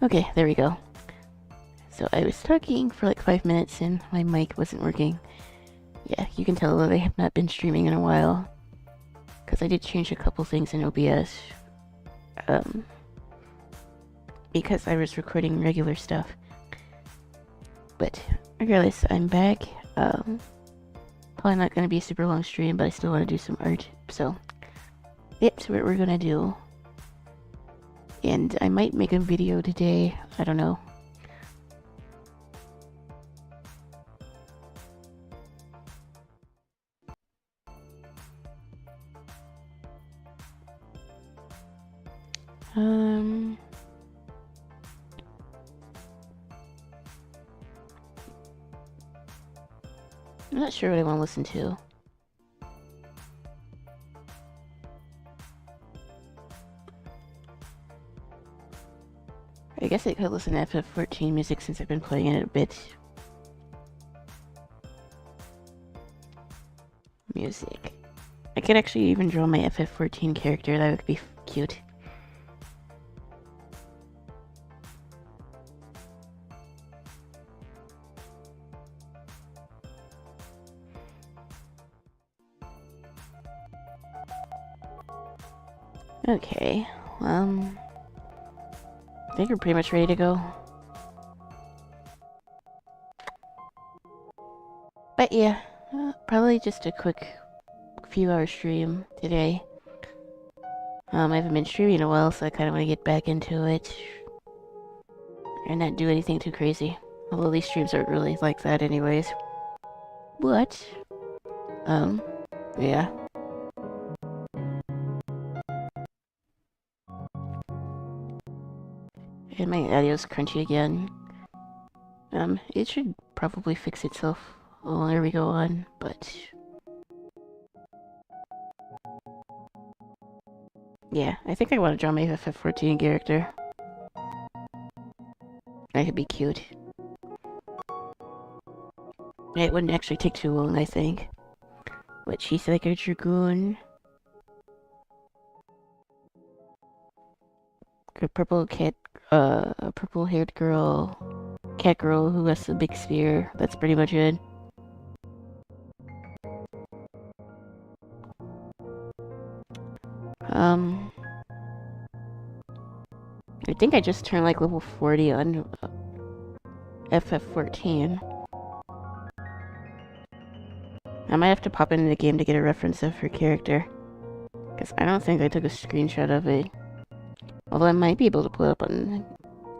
Okay, there we go. So I was talking for like 5 minutes and my mic wasn't working. Yeah, you can tell that I have not been streaming in a while. Because I did change a couple things in OBS. Because I was recording regular stuff. But regardless, I'm back. Probably not going to be a super long stream, but I still want to do some art. So, that's what we're going to do. And I might make a video today. I don't know. I'm not sure what I want to listen to. I guess I could listen to FF14 music since I've been playing it a bit. Music. I could actually even draw my FF14 character. That would be cute. Okay, I think we're pretty much ready to go. But yeah, probably just a quick few-hour stream today. I haven't been streaming in a while, so I kind of want to get back into it. And not do anything too crazy. Although these streams aren't really like that anyways. But, yeah. And my audio's crunchy again. It should probably fix itself the longer we go on, but... yeah, I think I want to draw my FF14 character. That could be cute. It wouldn't actually take too long, I think. But she's like a dragoon. A purple cat, a purple-haired girl, cat girl who has a big spear. That's pretty much it. I think I just turned like level 40 on FF14. I might have to pop into the game to get a reference of her character. Because I don't think I took a screenshot of it. Although I might be able to pull it up on the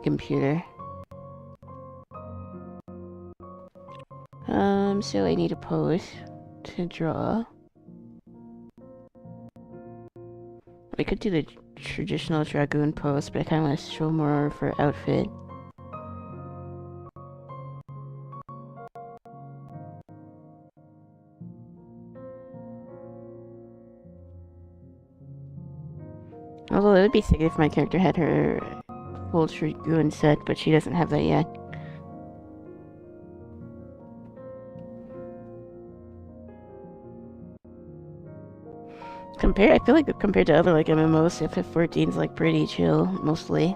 computer. So I need a pose to draw. I could do the traditional dragoon pose, but I kind of want to show more of her outfit. Although it would be sick if my character had her full dragoon set, but she doesn't have that yet. I feel like compared to other like MMOs, FF14 is like pretty chill mostly.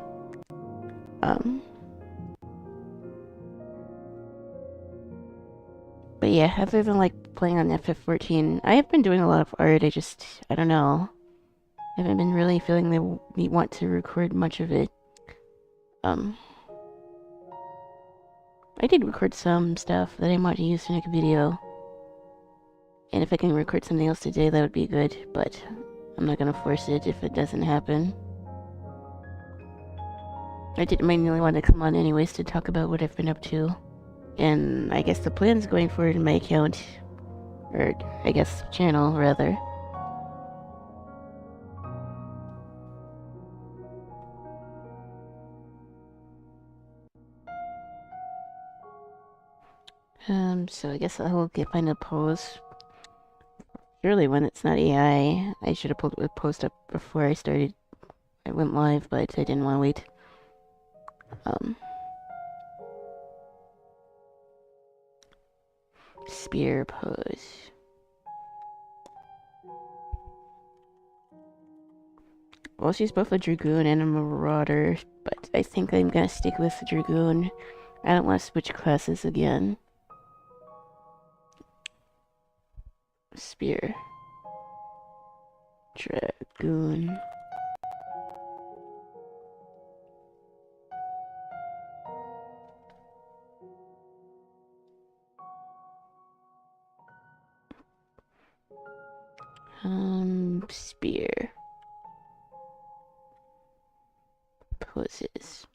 But yeah, other than like playing on FF14, I have been doing a lot of art. I don't know. I haven't been really feeling the want to record much of it. I did record some stuff that I might use to make a video. And if I can record something else today, that would be good, but I'm not gonna force it if it doesn't happen. I didn't mainly want to come on anyways to talk about what I've been up to. And I guess the plan's going forward in my account, or I guess channel, rather. So I guess I'll find a pose. Surely when it's not AI, I should have pulled a post up before I went live, but I didn't want to wait. Spear pose. Well, she's both a Dragoon and a Marauder, but I think I'm gonna stick with the Dragoon. I don't want to switch classes again. Spear. Dragoon. Spear. Poses.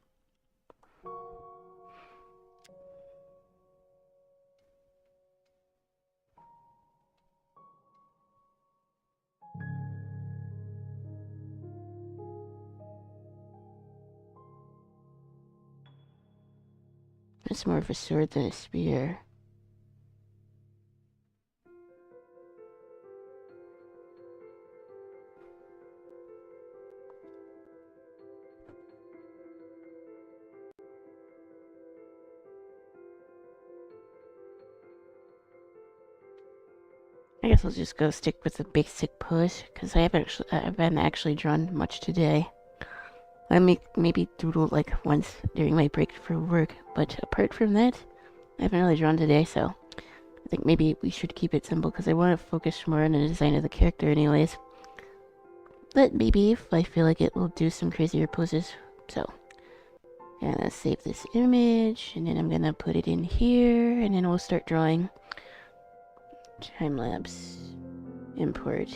It's more of a sword than a spear. I guess I'll just go stick with the basic pose, because I haven't actually drawn much today. I maybe doodled like once during my break for work, but apart from that, I haven't really drawn today, so I think maybe we should keep it simple, because I want to focus more on the design of the character anyways. But maybe if I feel like it, we'll do some crazier poses. So, I'm gonna save this image, and then I'm gonna put it in here, and then we'll start drawing. Time-lapse. Import.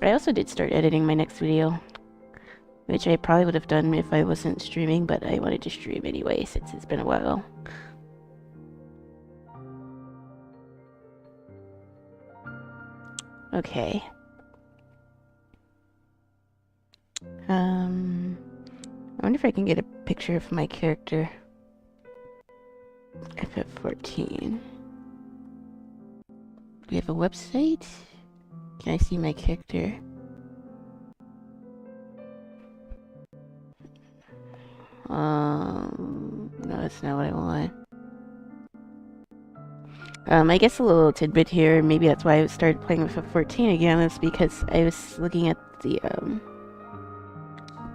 I also did start editing my next video, which I probably would have done if I wasn't streaming, but I wanted to stream anyway since it's been a while. Okay. I wonder if I can get a picture of my character. FF14. Do we have a website? Can I see my character? No, that's not what I want. I guess a little tidbit here, maybe that's why I started playing with FF14 again, is because I was looking at the,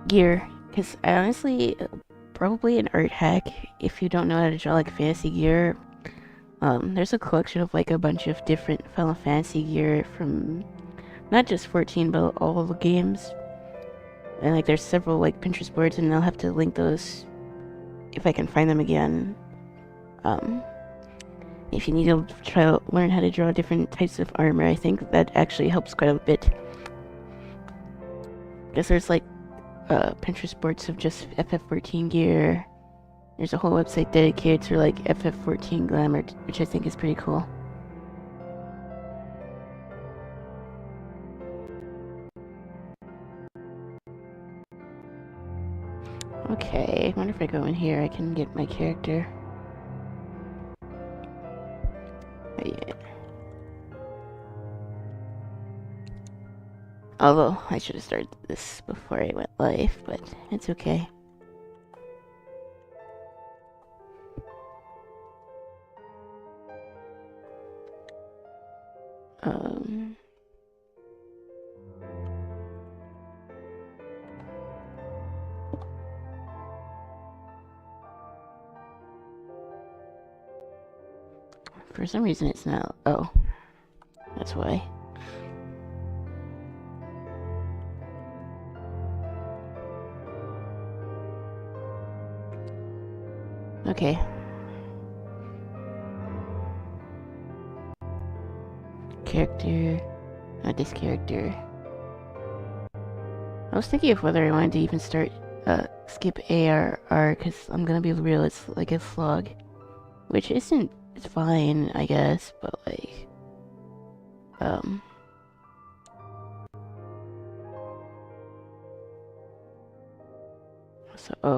gear. Because I honestly, probably an art hack, if you don't know how to draw, like, fantasy gear, there's a collection of, like, a bunch of different Final Fantasy gear from not just 14, but all the games. And, like, there's several, like, Pinterest boards, and I'll have to link those if I can find them again. If you need to try to learn how to draw different types of armor, I think that actually helps quite a bit. Because there's, like, Pinterest boards of just FF14 gear. There's a whole website dedicated to, like, FF14 glamour, which I think is pretty cool. Okay, I wonder if I go in here, I can get my character. Oh, yeah. Although, I should have started this before I went live, but it's okay. For some reason it's not. Oh, that's why. Okay. Character. Not this character. I was thinking of whether I wanted to even start, skip ARR, because I'm gonna be real, it's like a slog. Which isn't fine, I guess, but like,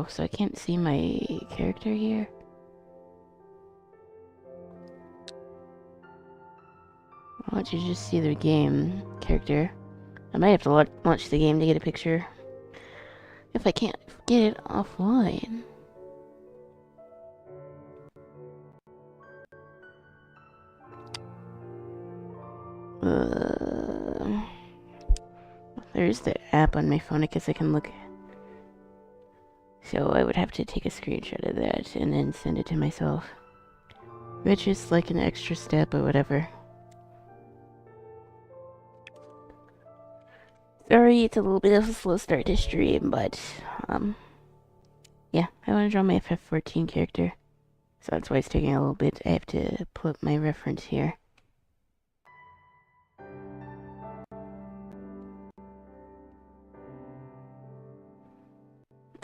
so I can't see my character here? Why don't you just see the game character? I might have to launch the game to get a picture. If I can't get it offline. There's the app on my phone. I guess I can look. So I would have to take a screenshot of that and then send it to myself. Which is like an extra step, but whatever. Sorry, it's a little bit of a slow start to stream, but, yeah, I want to draw my FF14 character. So that's why it's taking a little bit. I have to pull up my reference here.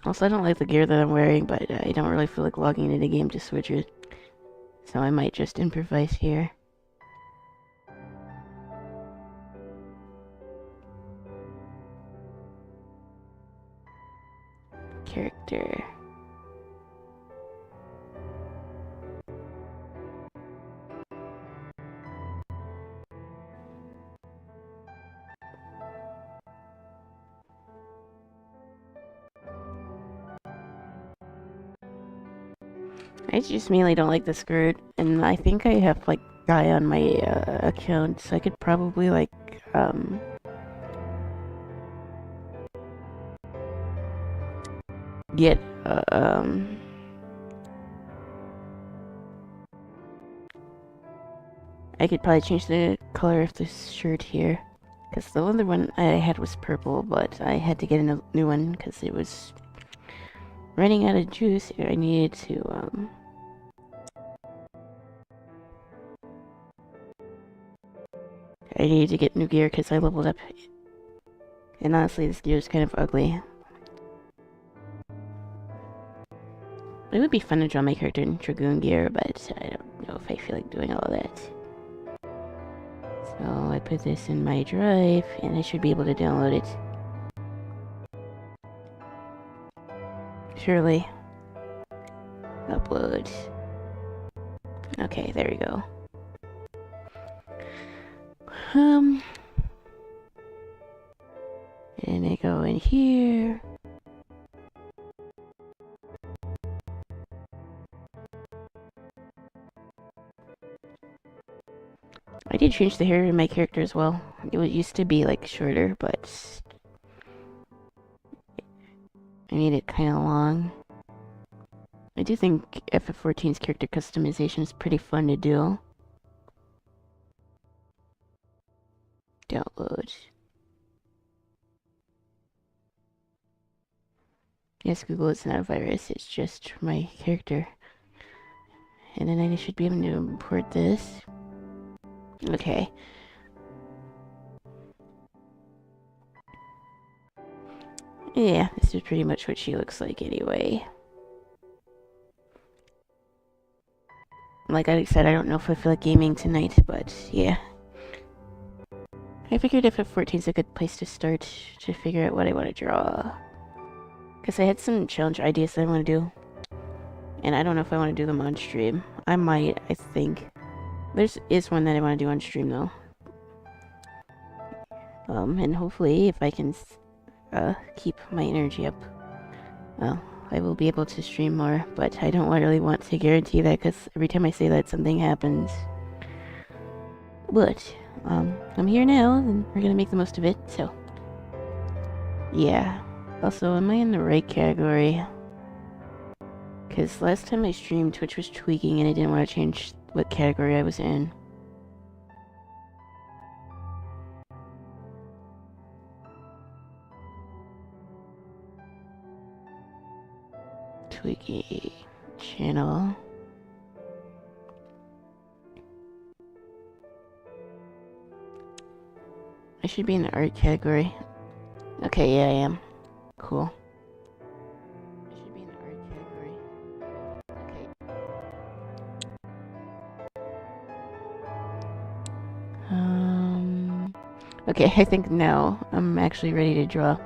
Also, I don't like the gear that I'm wearing, but I don't really feel like logging into the game to switch it. So I might just improvise here. Character. I just mainly don't like the skirt, and I think I have like guy on my account, so I could probably like get I could probably change the color of this shirt here, because the other one I had was purple, but I had to get a new one because it was running out of juice. I needed to get new gear because I leveled up, and honestly this gear is kind of ugly. It would be fun to draw my character in Dragoon gear, but I don't know if I feel like doing all that. So I put this in my drive, and I should be able to download it. Surely. Upload. Okay, there we go. And I go in here. I did change the hair in my character as well. It used to be like shorter, but I made it kind of long. I do think FF14's character customization is pretty fun to do. Download. Yes, Google, it's not a virus, it's just my character. And then I should be able to import this. Okay. Yeah, this is pretty much what she looks like anyway. Like I said, I don't know if I feel like gaming tonight, but yeah. I figured FF14 is a good place to start to figure out what I want to draw. Because I had some challenge ideas that I want to do. And I don't know if I want to do them on stream. I might, I think. There is one that I want to do on stream, though. And hopefully, if I can keep my energy up, I will be able to stream more. But I don't really want to guarantee that, because every time I say that, something happens. But, I'm here now, and we're gonna make the most of it, so. Yeah. Also, am I in the right category? Because last time I streamed, Twitch was tweaking and I didn't want to change what category I was in. Tweaky channel. I should be in the art category. Okay, yeah, I am. Cool. I should be in the art category. Okay. Okay, I think now I'm actually ready to draw.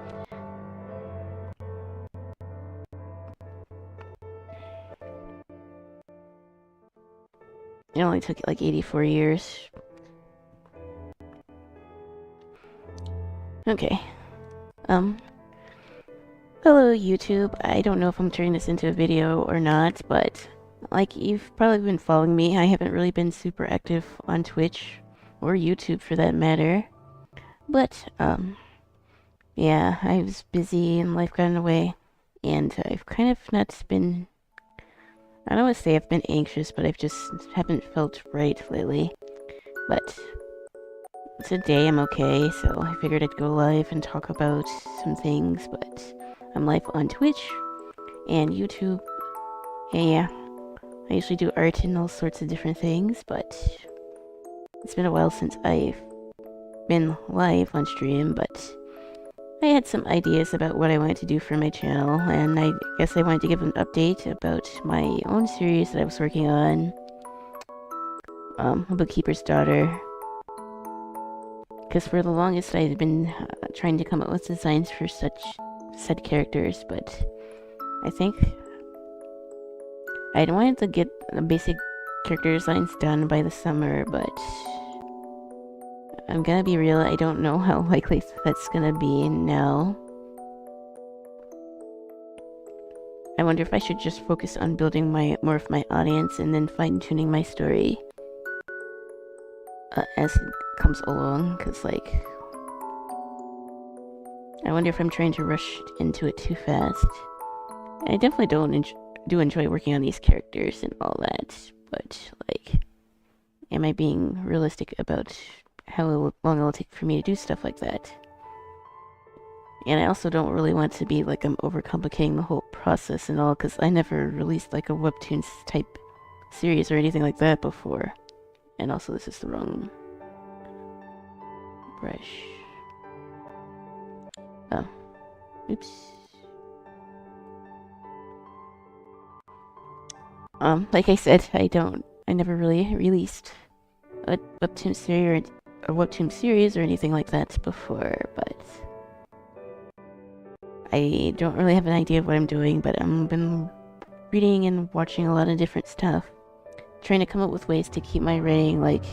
It only took like 84 years. Okay. Hello YouTube. I don't know if I'm turning this into a video or not, but like you've probably been following me, I haven't really been super active on Twitch or YouTube for that matter. But, yeah, I was busy and life got in the way, and I've kind of not been, I don't want to say I've been anxious, but I've just haven't felt right lately. But today I'm okay, so I figured I'd go live and talk about some things, but I'm live on Twitch and YouTube. And yeah, I usually do art and all sorts of different things, but it's been a while since I've been live on stream, but I had some ideas about what I wanted to do for my channel, and I guess I wanted to give an update about my own series that I was working on, A Bookkeeper's Daughter. Because for the longest I had been trying to come up with designs for such said characters, but I think I wanted to get the basic character designs done by the summer, but I'm gonna be real, I don't know how likely that's gonna be now. I wonder if I should just focus on building more of my audience and then fine-tuning my story as it comes along, because like, I wonder if I'm trying to rush into it too fast. And I definitely do enjoy working on these characters and all that, but like, am I being realistic about how long it'll take for me to do stuff like that? And I also don't really want to be like I'm overcomplicating the whole process and all, because I never released like a webtoons type series or anything like that before. And also, this is the wrong brush. Oh, oops. Like I said, I never really released a webtoon series or anything like that before, but I don't really have an idea of what I'm doing, but I've been reading and watching a lot of different stuff, trying to come up with ways to keep my writing like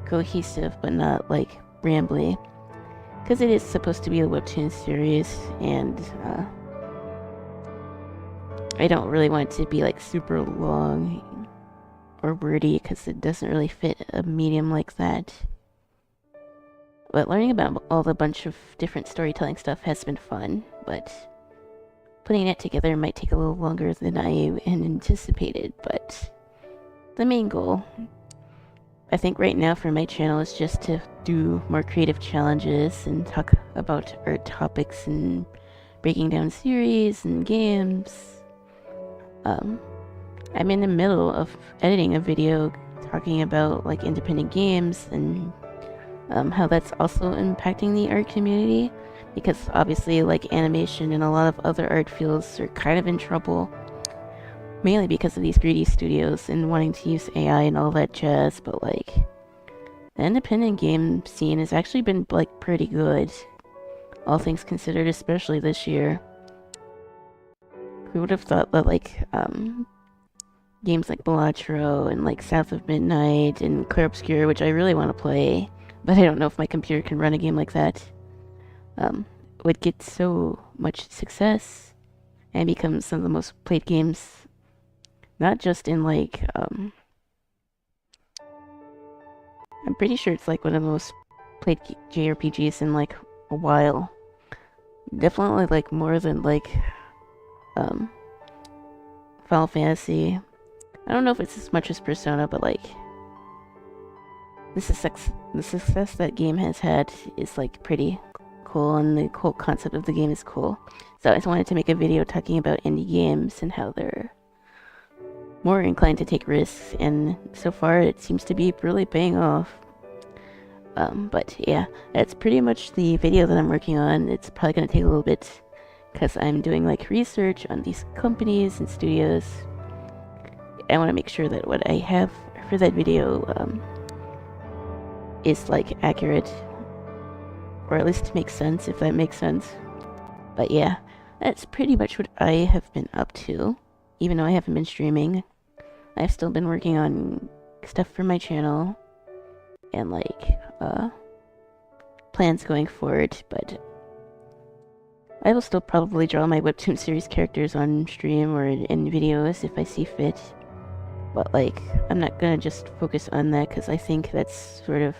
cohesive but not like rambly, because it is supposed to be a webtoon series, and I don't really want it to be like super long or wordy, because it doesn't really fit a medium like that. But learning about all the bunch of different storytelling stuff has been fun, but putting it together might take a little longer than I anticipated. But the main goal, I think right now for my channel, is just to do more creative challenges and talk about art topics and breaking down series and games. I'm in the middle of editing a video talking about like independent games and how that's also impacting the art community, because obviously like animation and a lot of other art fields are kind of in trouble, mainly because of these greedy studios and wanting to use AI and all that jazz. But like, the independent game scene has actually been like pretty good, all things considered, especially this year. Who would have thought that like games like Balatro and like South of Midnight and Clair Obscur, which I really want to play, but I don't know if my computer can run a game like that, would get so much success and become some of the most played games, not just in like, I'm pretty sure it's like one of the most played JRPGs in like a while. Definitely like more than like, Final Fantasy. I don't know if it's as much as Persona, but like, the success that game has had is like pretty cool, and the whole concept of the game is cool. So I just wanted to make a video talking about indie games and how they're more inclined to take risks, and so far it seems to be really paying off. But yeah, that's pretty much the video that I'm working on. It's probably gonna take a little bit, because I'm doing like research on these companies and studios. I want to make sure that what I have for that video is like accurate, or at least makes sense, if that makes sense. But yeah, that's pretty much what I have been up to. Even though I haven't been streaming, I've still been working on stuff for my channel and like plans going forward. But I will still probably draw my webtoon series characters on stream or in videos if I see fit. But like, I'm not gonna just focus on that, because I think that's sort of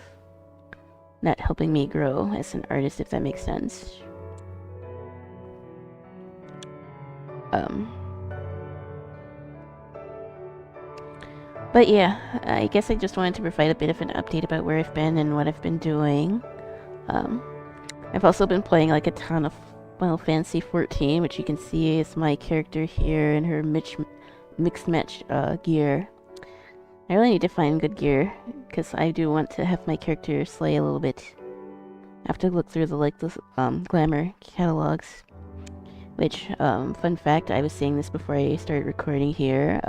not helping me grow as an artist, if that makes sense. But yeah, I guess I just wanted to provide a bit of an update about where I've been and what I've been doing. I've also been playing like a ton of Final Fantasy 14, which you can see is my character here in her mixed match gear. I really need to find good gear, because I do want to have my character slay a little bit. I have to look through the glamour catalogs. Which, fun fact, I was saying this before I started recording here,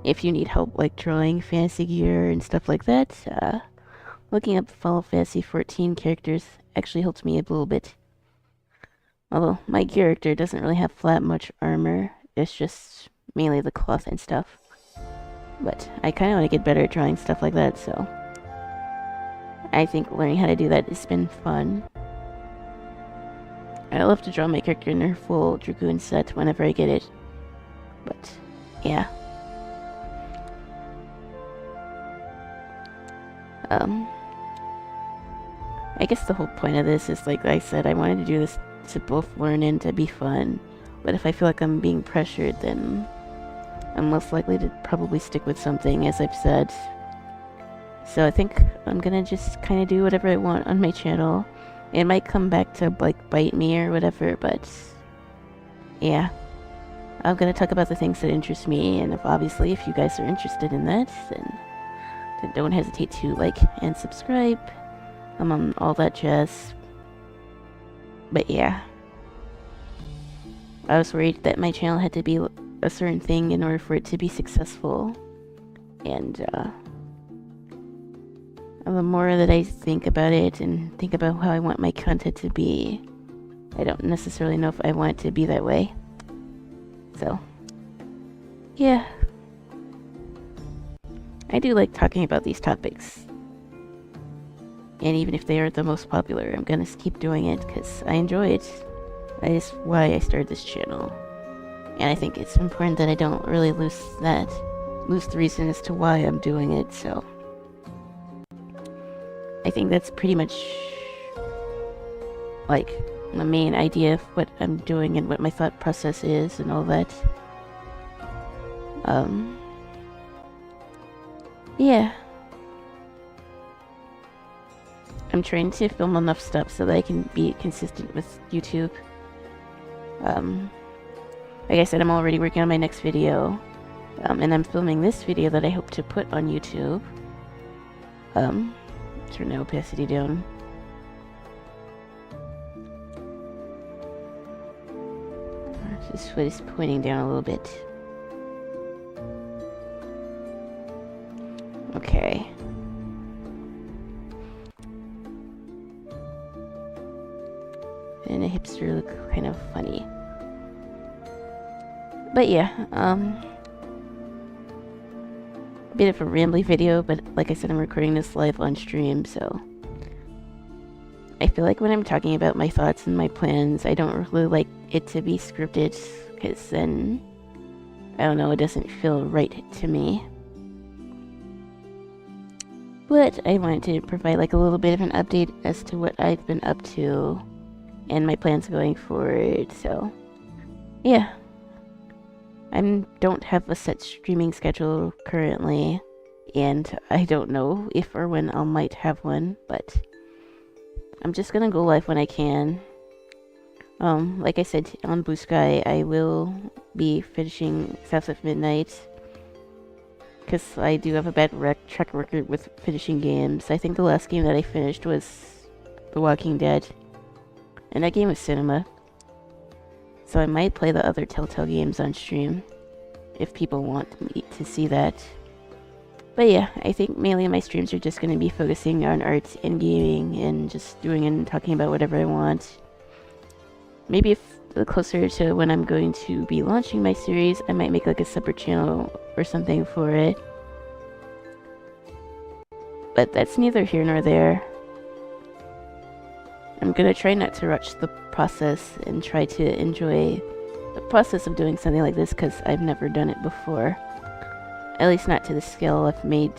if you need help like drawing fantasy gear and stuff like that, looking up Final Fantasy 14 characters actually helps me a little bit. Although my character doesn't really have much armor, it's just mainly the cloth and stuff. But I kind of want to get better at drawing stuff like that, so I think learning how to do that has been fun. I love to draw my character in her full Dragoon set whenever I get it. But, yeah. I guess the whole point of this is, like I said, I wanted to do this to both learn and to be fun. But if I feel like I'm being pressured, then I'm most likely to probably stick with something, as I've said. So I think I'm gonna just kind of do whatever I want on my channel. It might come back to, like, bite me or whatever, but yeah. I'm gonna talk about the things that interest me, and obviously if you guys are interested in that, then don't hesitate to like and subscribe. I'm on all that jazz. But yeah. I was worried that my channel had to be a certain thing in order for it to be successful. And the more that I think about it and think about how I want my content to be, I don't necessarily know if I want it to be that way. So, yeah. I do like talking about these topics. And even if they aren't the most popular, I'm gonna keep doing it because I enjoy it. That is why I started this channel. And I think it's important that I don't really lose the reason as to why I'm doing it, so I think that's pretty much like the main idea of what I'm doing and what my thought process is and all that. Yeah. I'm trying to film enough stuff so that I can be consistent with YouTube. Like I said, I'm already working on my next video. And I'm filming this video that I hope to put on YouTube. Turn the opacity down. This foot is pointing down a little bit. Okay. And the hipster look kind of funny. But yeah, a bit of a rambly video, but like I said, I'm recording this live on stream, so I feel like when I'm talking about my thoughts and my plans, I don't really like it to be scripted, because then, I don't know, it doesn't feel right to me. But I wanted to provide like a little bit of an update as to what I've been up to and my plans going forward, so yeah. I don't have a set streaming schedule currently, and I don't know if or when I might have one, but I'm just gonna go live when I can. Like I said on Blue Sky, I will be finishing South of Midnight, because I do have a bad track record with finishing games. I think the last game that I finished was The Walking Dead, and that game was cinema. So I might play the other Telltale games on stream, if people want me to see that. But yeah, I think mainly my streams are just going to be focusing on art and gaming, and just doing and talking about whatever I want. Maybe if closer to when I'm going to be launching my series, I might make like a separate channel or something for it. But that's neither here nor there. I'm gonna try not to rush the process and try to enjoy the process of doing something like this, because I've never done it before. At least not to the scale I've made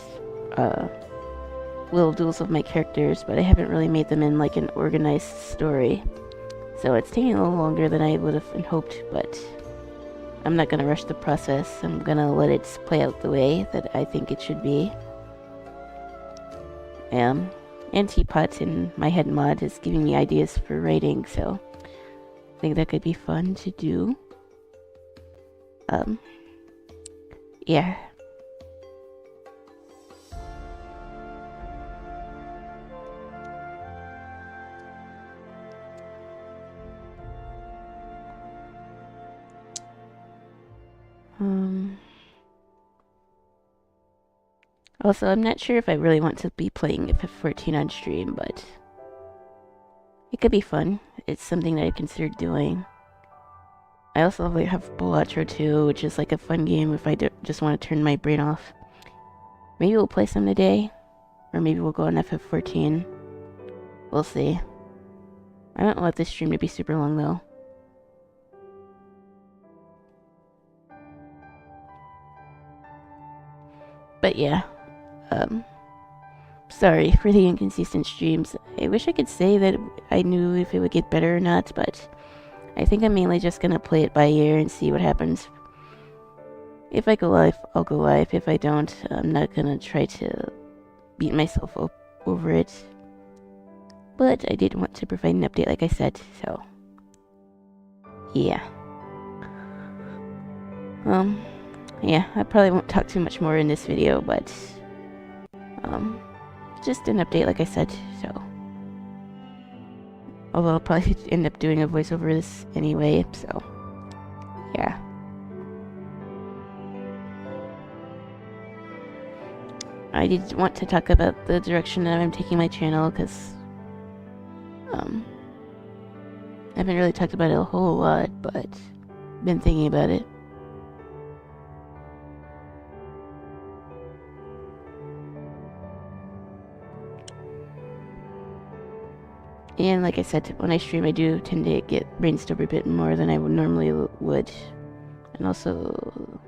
little duels of my characters, but I haven't really made them in like an organized story. So it's taking a little longer than I would have hoped, but I'm not gonna rush the process. I'm gonna let it play out the way that I think it should be. And Teapot in my head mod is giving me ideas for writing, so I think that could be fun to do. Yeah. Also, I'm not sure if I really want to be playing FF14 on stream, but it could be fun. It's something that I considered doing. I also have Bolatro 2, which is like a fun game if I just want to turn my brain off. Maybe we'll play some today, or maybe we'll go on FF14. We'll see. I don't want this stream to be super long though. But yeah. Sorry for the inconsistent streams. I wish I could say that I knew if it would get better or not, but I think I'm mainly just gonna play it by ear and see what happens. If I go live, I'll go live. If I don't, I'm not gonna try to beat myself up over it. But I did want to provide an update like I said, so yeah. Yeah, I probably won't talk too much more in this video, but just an update like I said, so. Although I'll probably end up doing a voiceover this anyway, so yeah. I did want to talk about the direction that I'm taking my channel, because I haven't really talked about it a whole lot, but been thinking about it. And like I said, when I stream, I do tend to get brainstorm a bit more than I would normally would. And also,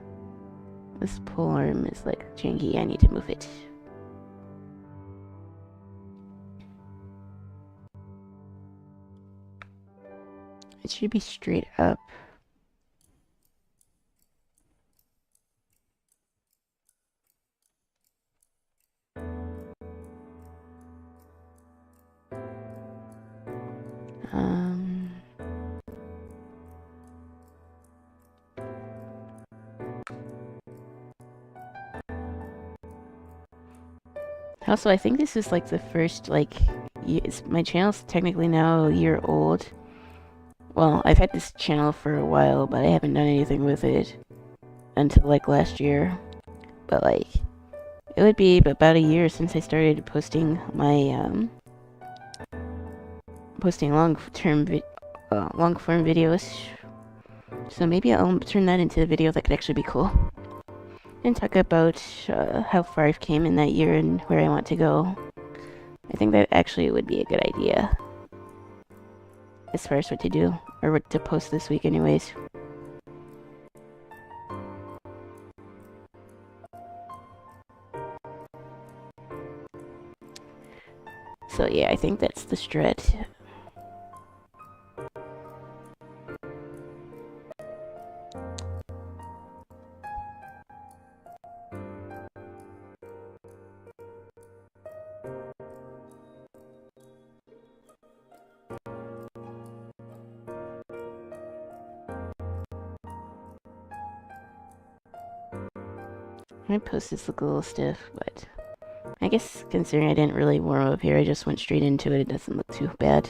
this pole arm is like janky. I need to move it. It should be straight up. Also, I think this is like the first, like, my channel's technically now a year old. Well, I've had this channel for a while, but I haven't done anything with it until like last year. But like, it would be about a year since I started posting my, posting long-form videos. So maybe I'll turn that into a video that could actually be cool. And talk about how far I've came in that year and where I want to go. I think that actually would be a good idea. As far as what to do, or what to post this week anyways. So yeah, I think that's the strat. My posts look a little stiff, but I guess considering I didn't really warm up here, I just went straight into it, it doesn't look too bad.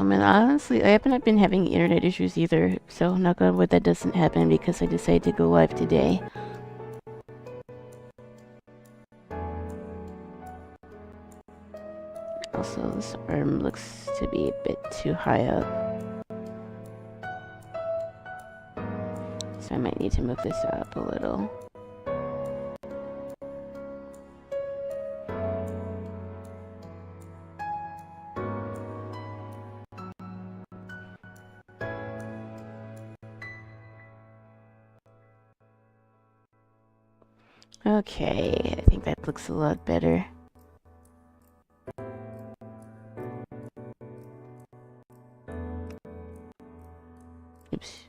And honestly, I haven't been having internet issues either, so knock on wood that doesn't happen because I decided to go live today. His arm looks to be a bit too high up. So I might need to move this up a little. Okay, I think that looks a lot better. Oops.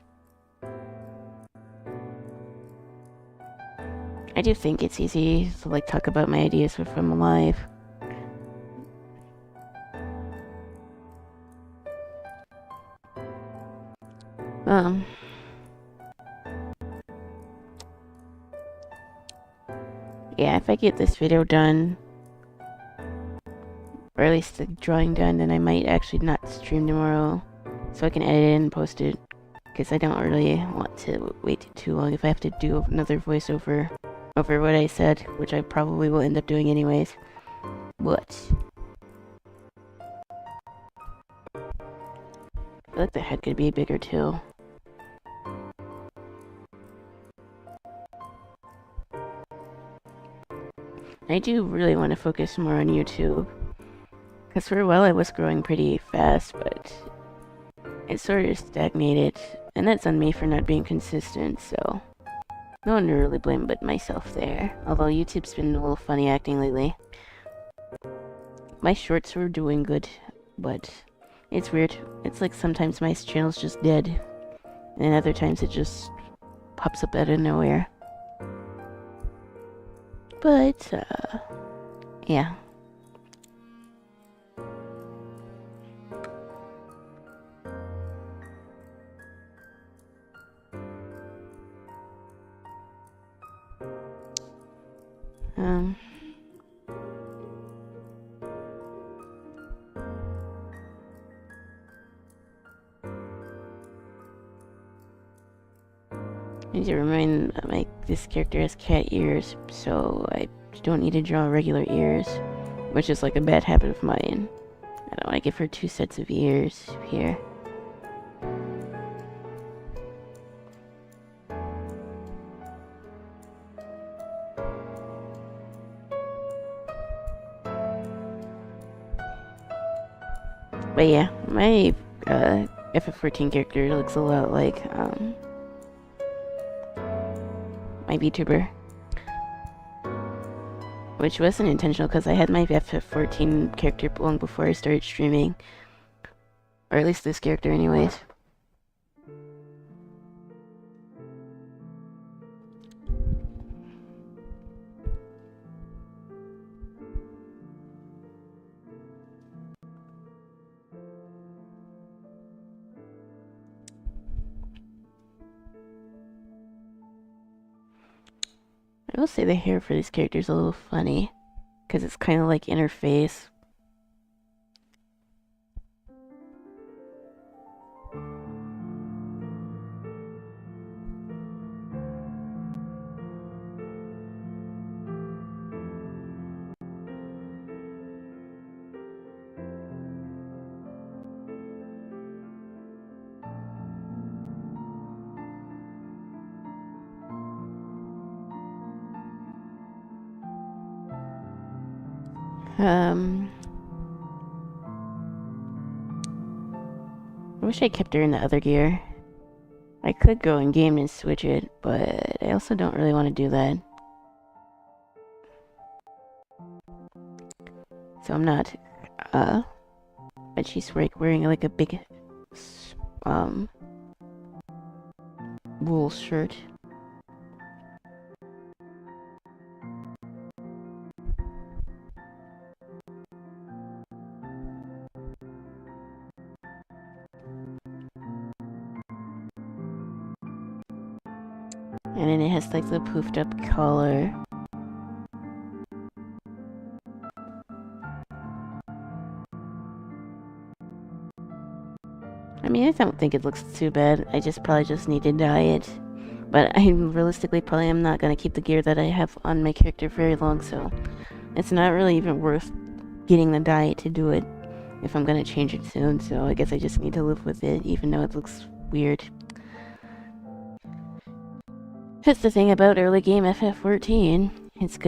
I do think it's easy to like talk about my ideas if I'm alive. Yeah, if I get this video done, or at least the drawing done, then I might actually not stream tomorrow, so I can edit it and post it, because I don't really want to wait too long if I have to do another voiceover over what I said, which I probably will end up doing anyways. But I feel like the head could be bigger too. I do really want to focus more on YouTube, because for a while I was growing pretty fast, but it sort of stagnated, and that's on me for not being consistent, so no one to really blame but myself there. Although YouTube's been a little funny acting lately. My shorts were doing good, but it's weird. It's like sometimes my channel's just dead, and other times it just pops up out of nowhere. But, yeah. I need to remind this character has cat ears, so I don't need to draw regular ears, which is like a bad habit of mine. I don't want to give her 2 sets of ears here. But yeah, my FF14 character looks a lot like my VTuber, which wasn't intentional because I had my FF14 character long before I started streaming, or at least this character anyways. I will say the hair for these characters is a little funny, because it's kind of like in her face. I wish I kept her in the other gear. I could go in game and switch it, but I also don't really want to do that. So I'm not, but she's wearing like a big, wool shirt. And then it has like the poofed up collar. I mean, I don't think it looks too bad. I probably just need to dye it. But I realistically probably am not going to keep the gear that I have on my character very long, so it's not really even worth getting the dye to do it. if I'm gonna change it soon, so I guess I just need to live with it, even though it looks weird. That's the thing about early game FF14. It's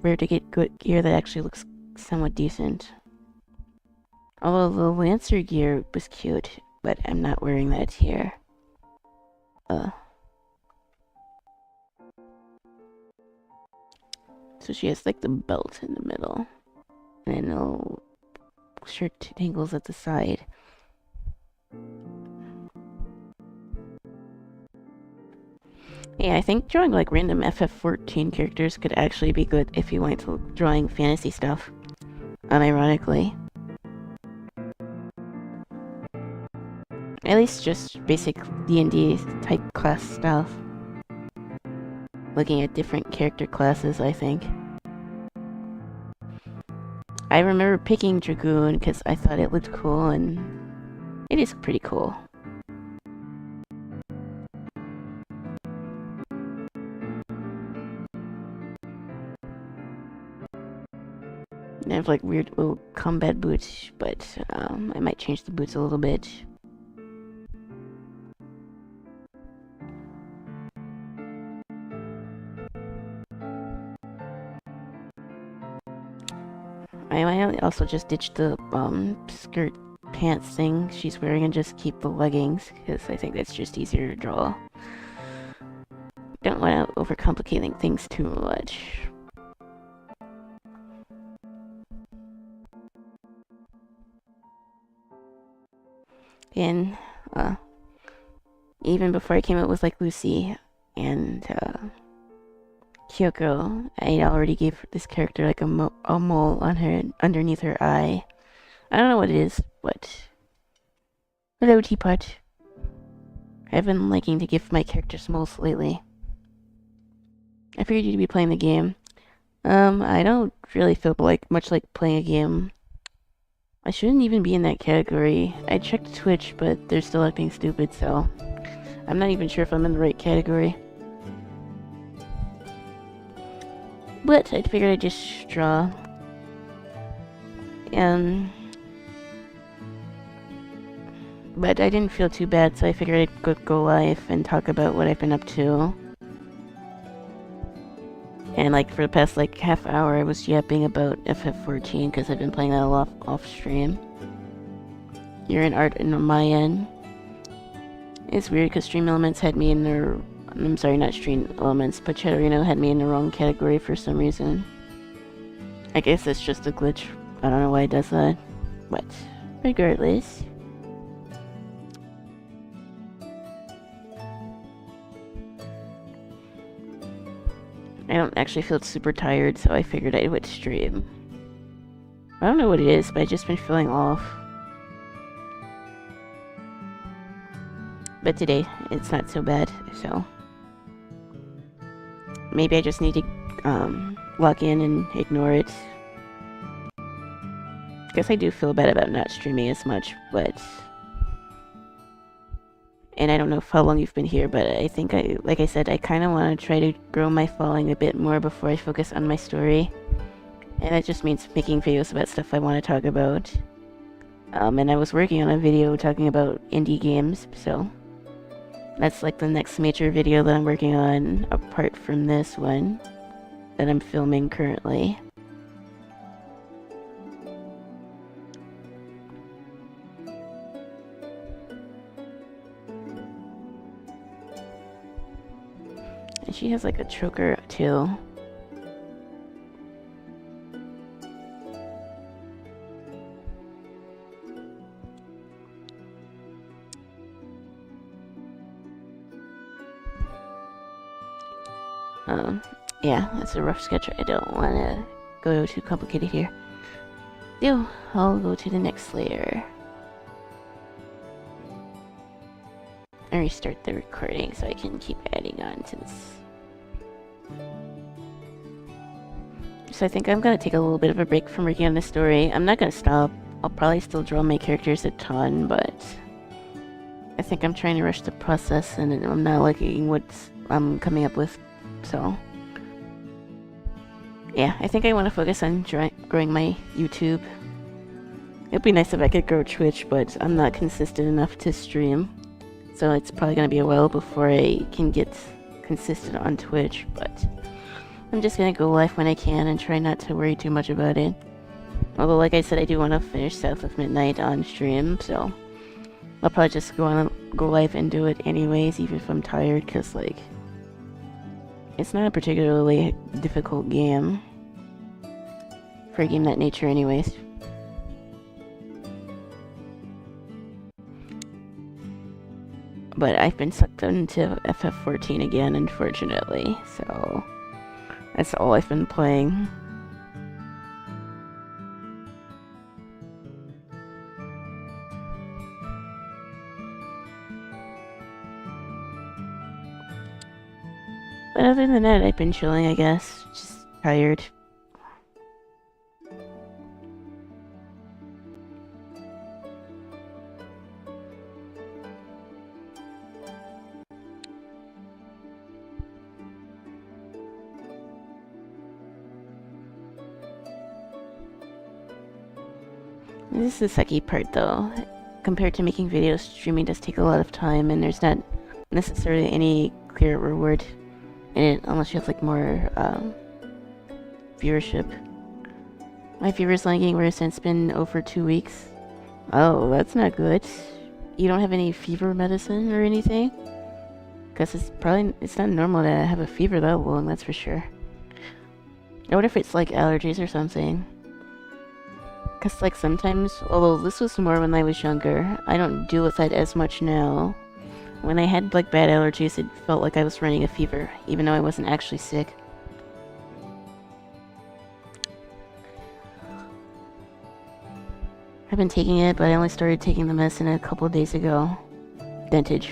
rare to get good gear that actually looks somewhat decent. Although the Lancer gear was cute, but I'm not wearing that here. So she has like the belt in the middle, and then no shirt tangles at the side. Yeah, I think drawing like random FF14 characters could actually be good if you went to drawing fantasy stuff. Unironically. At least just basic D&D type class stuff. Looking at different character classes, I think. I remember picking Dragoon because I thought it looked cool, and it is pretty cool. I have like weird little combat boots, but I might change the boots a little bit. I also just ditched the skirt pants thing she's wearing and just keep the leggings, because I think that's just easier to draw. Don't want to overcomplicate things too much. And even before I came out with like Lucy and Kyoko, I already gave this character like a mole on her underneath her eye. I don't know what it is, but hello, Teapot. I've been liking to give my characters moles lately. I figured you'd be playing the game. I don't really feel much like playing a game. I shouldn't even be in that category. I checked Twitch, but they're still acting stupid, so I'm not even sure if I'm in the right category. But I figured I'd just draw. But I didn't feel too bad, so I figured I'd go live and talk about what I've been up to. And like for the past like half hour, I was yapping about FF14 because I've been playing that a lot off stream. You're in Art and my end. It's weird because Stream Elements had me in their... I'm sorry, not Stream Elements, but Chatterino had me in the wrong category for some reason. I guess it's just a glitch. I don't know why it does that. But regardless... I don't actually feel super tired, so I figured I would stream. I don't know what it is, but I've just been feeling off. But today, it's not so bad, so... Maybe I just need to log in and ignore it. Guess I do feel bad about not streaming as much, but... And I don't know how long you've been here, but I think like I said, I kind of want to try to grow my following a bit more before I focus on my story. And that just means making videos about stuff I want to talk about. And I was working on a video talking about indie games, so... That's like the next major video that I'm working on, apart from this one, that I'm filming currently. And she has like a choker too. Yeah, that's a rough sketch. I don't want to go too complicated here. I'll go to the next layer. And restart the recording so I can keep adding on to this. So I think I'm gonna take a little bit of a break from working on the story. I'm not gonna stop. I'll probably still draw my characters a ton, but I think I'm trying to rush the process and I'm not liking what I'm coming up with, so... Yeah, I think I want to focus on growing my YouTube. It'd be nice if I could grow Twitch, but I'm not consistent enough to stream. So it's probably gonna be a while before I can get consistent on Twitch, but I'm just gonna go live when I can and try not to worry too much about it. Although, like I said, I do want to finish South of Midnight on stream, so I'll probably just go live and do it anyways, even if I'm tired, because, like, it's not a particularly difficult game for a game that nature anyways. But I've been sucked into FF14 again, unfortunately, so that's all I've been playing. But other than that, I've been chilling, I guess. Just tired. This is the sucky part, though. Compared to making videos, streaming does take a lot of time, and there's not necessarily any clear reward in it, unless you have, like, more, viewership. My viewers lagging were since been over 2 weeks. Oh, that's not good. You don't have any fever medicine or anything? Because it's not normal to have a fever that long, that's for sure. I wonder if it's, like, allergies or something. Because, like, sometimes, although this was more when I was younger, I don't deal with that as much now. When I had, like, bad allergies, it felt like I was running a fever, even though I wasn't actually sick. I've been taking it, but I only started taking the medicine a couple of days ago. Dentage.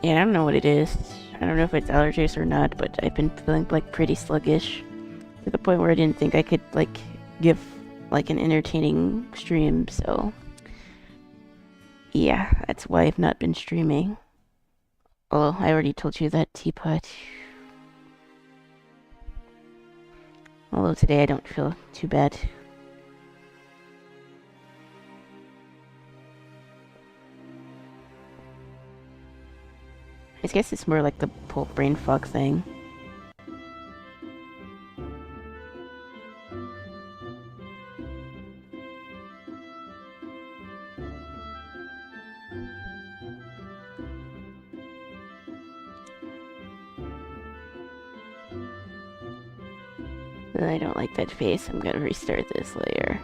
Yeah, I don't know what it is. I don't know if it's allergies or not, but I've been feeling, like, pretty sluggish. To the point where I didn't think I could, like, give, like, an entertaining stream, so yeah, that's why I've not been streaming. Although, I already told you that, Teapot. Although today I don't feel too bad. I guess it's more like the whole brain fog thing. I don't like that face. I'm gonna restart this layer.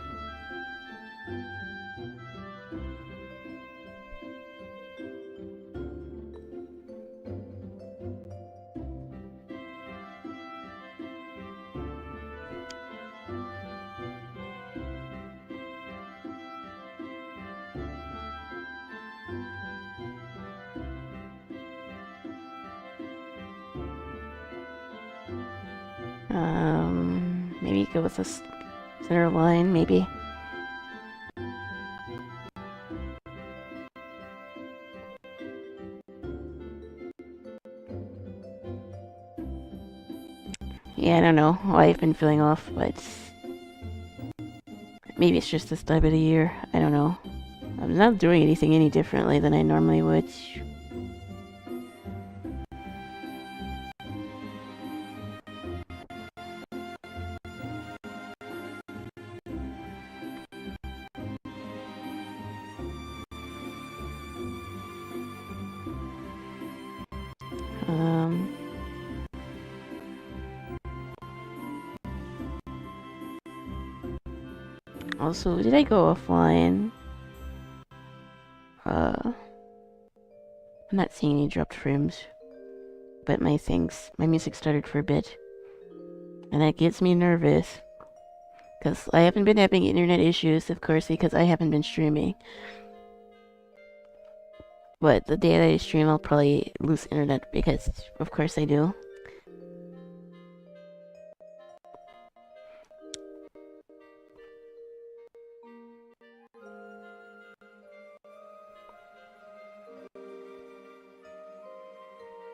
Maybe go with this center line, maybe. Yeah, I don't know why I've been feeling off, but maybe it's just this time of the year. I don't know. I'm not doing anything any differently than I normally would. Also, did I go offline? I'm not seeing any dropped frames. But my music started for a bit. And that gets me nervous. Because I haven't been having internet issues, of course, because I haven't been streaming. But the day that I stream, I'll probably lose internet, because of course I do.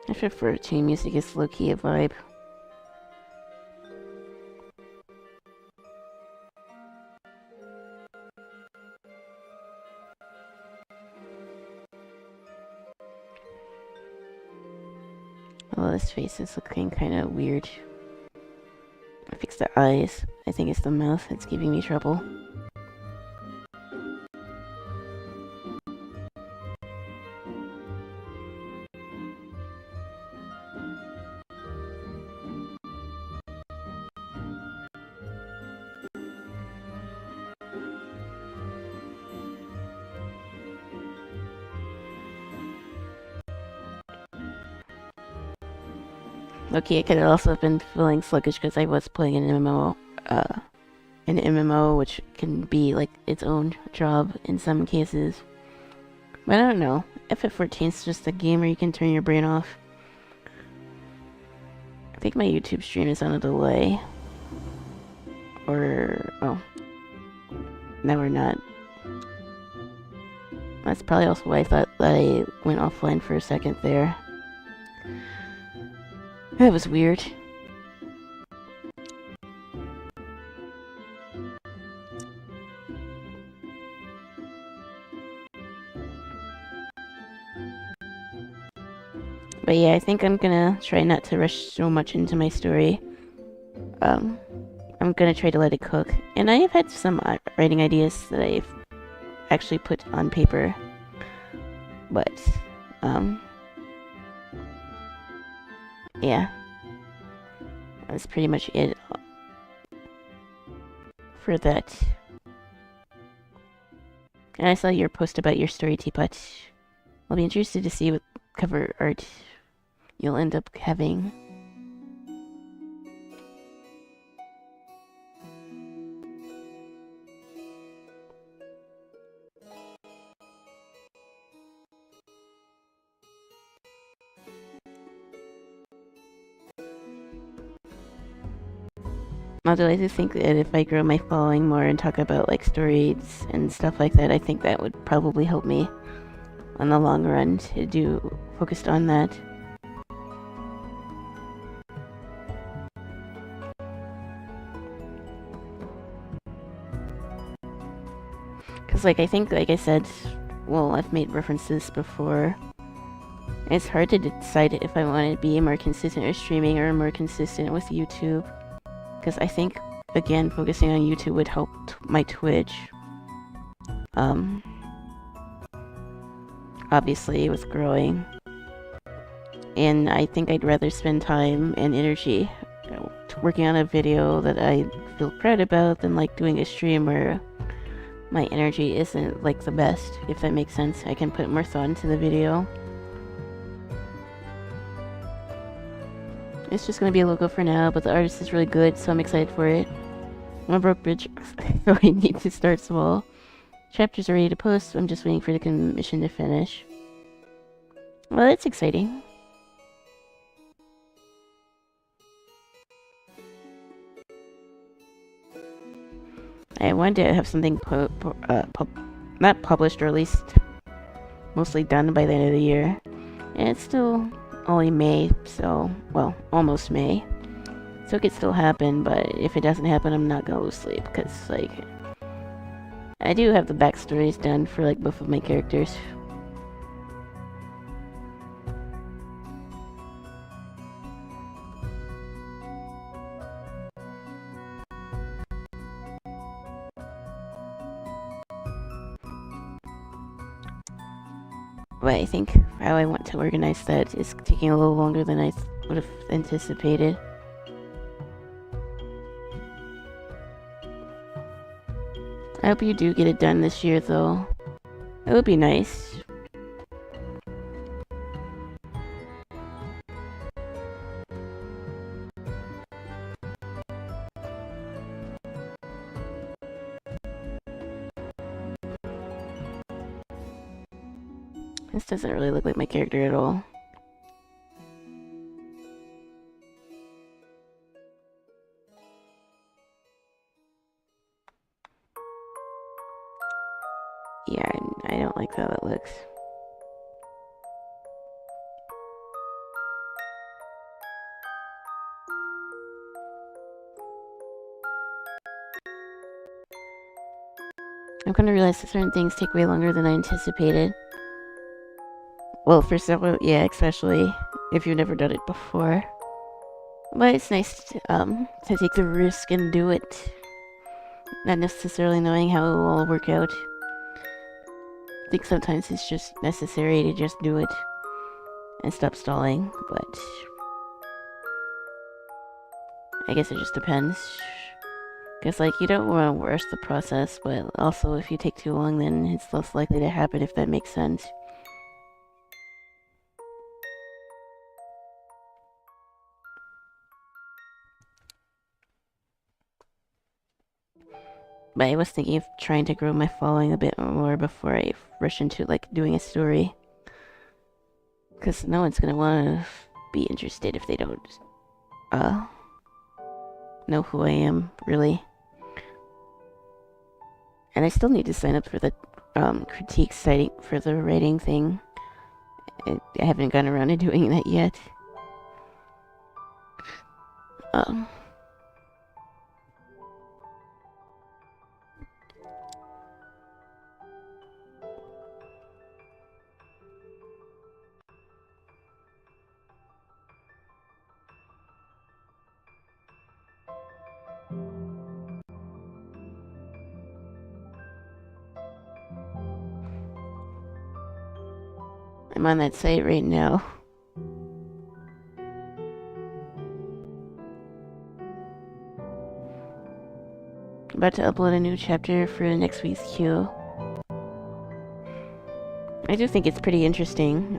FF14 music is low-key a vibe. Well, his face is looking kind of weird. I fixed the eyes. I think it's the mouth that's giving me trouble. Okay, I could have also been feeling sluggish because I was playing an MMO, which can be like its own job in some cases. But I don't know. FF14 is just a game where you can turn your brain off. I think my YouTube stream is on a delay. Or, oh. No, we're not. That's probably also why I thought that I went offline for a second there. That was weird. But yeah, I think I'm gonna try not to rush so much into my story. I'm gonna try to let it cook. And I have had some writing ideas that I've actually put on paper. But, yeah. That's pretty much it for that. And I saw your post about your story, Teapot. I'll be interested to see what cover art you'll end up having. Although I do think that if I grow my following more and talk about like stories and stuff like that, I think that would probably help me on the long run to do focused on that. Because like I think, like I said, well, I've made references before. It's hard to decide if I want to be more consistent with streaming or more consistent with YouTube. Because I think, again, focusing on YouTube would help my Twitch. Obviously, with growing. And I think I'd rather spend time and energy working on a video that I feel proud about than like doing a stream where my energy isn't like the best, if that makes sense. I can put more thought into the video. It's just gonna be a logo for now, but the artist is really good, so I'm excited for it. I'm a broke bitch, so I need to start small. Chapters are ready to post, so I'm just waiting for the commission to finish. Well, that's exciting. I wanted to have something not published, or at least mostly done by the end of the year. And it's still only May, so, well, almost May. So it could still happen, but if it doesn't happen, I'm not gonna lose sleep, because, like, I do have the backstories done for, like, both of my characters. But I think how I want to organize that is taking a little longer than I would have anticipated. I hope you do get it done this year, though. It would be nice. This doesn't really look like my character at all. Yeah, I don't like how that looks. I'm gonna realize that certain things take way longer than I anticipated. Well, for several, yeah, especially if you've never done it before. But it's nice to take the risk and do it, not necessarily knowing how it will all work out. I think sometimes it's just necessary to just do it and stop stalling, but I guess it just depends. Because, like, you don't want to rush the process, but also if you take too long, then it's less likely to happen, if that makes sense. But I was thinking of trying to grow my following a bit more before I rush into, like, doing a story. Because no one's gonna want to be interested if they don't, know who I am, really. And I still need to sign up for the, critique citing for the writing thing. I haven't gotten around to doing that yet. I'm on that site right now. About to upload a new chapter for next week's queue. I do think it's pretty interesting.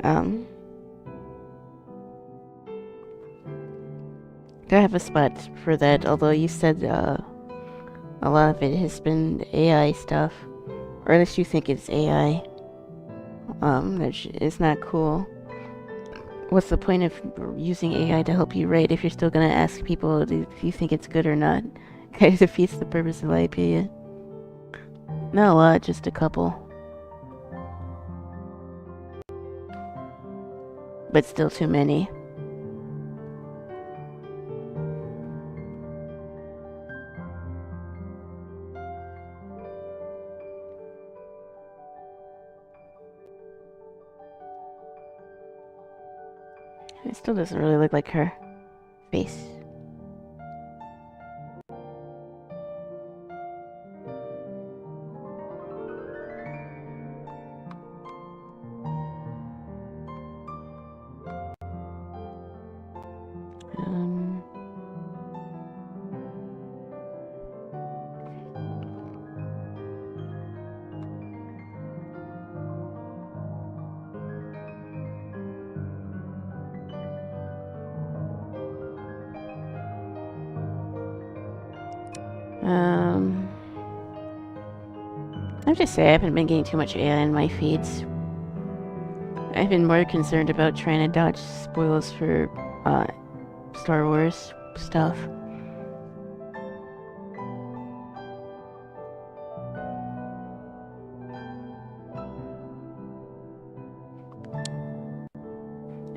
Do have a spot for that, although you said a lot of it has been AI stuff. Or at least you think it's AI. It's not cool. What's the point of using AI to help you write if you're still gonna ask people if you think it's good or not? Kind of defeats the purpose, in my opinion. Not a lot, just a couple. But still too many. It still doesn't really look like her face. I have to say, I haven't been getting too much AI in my feeds. I've been more concerned about trying to dodge spoilers for, Star Wars stuff.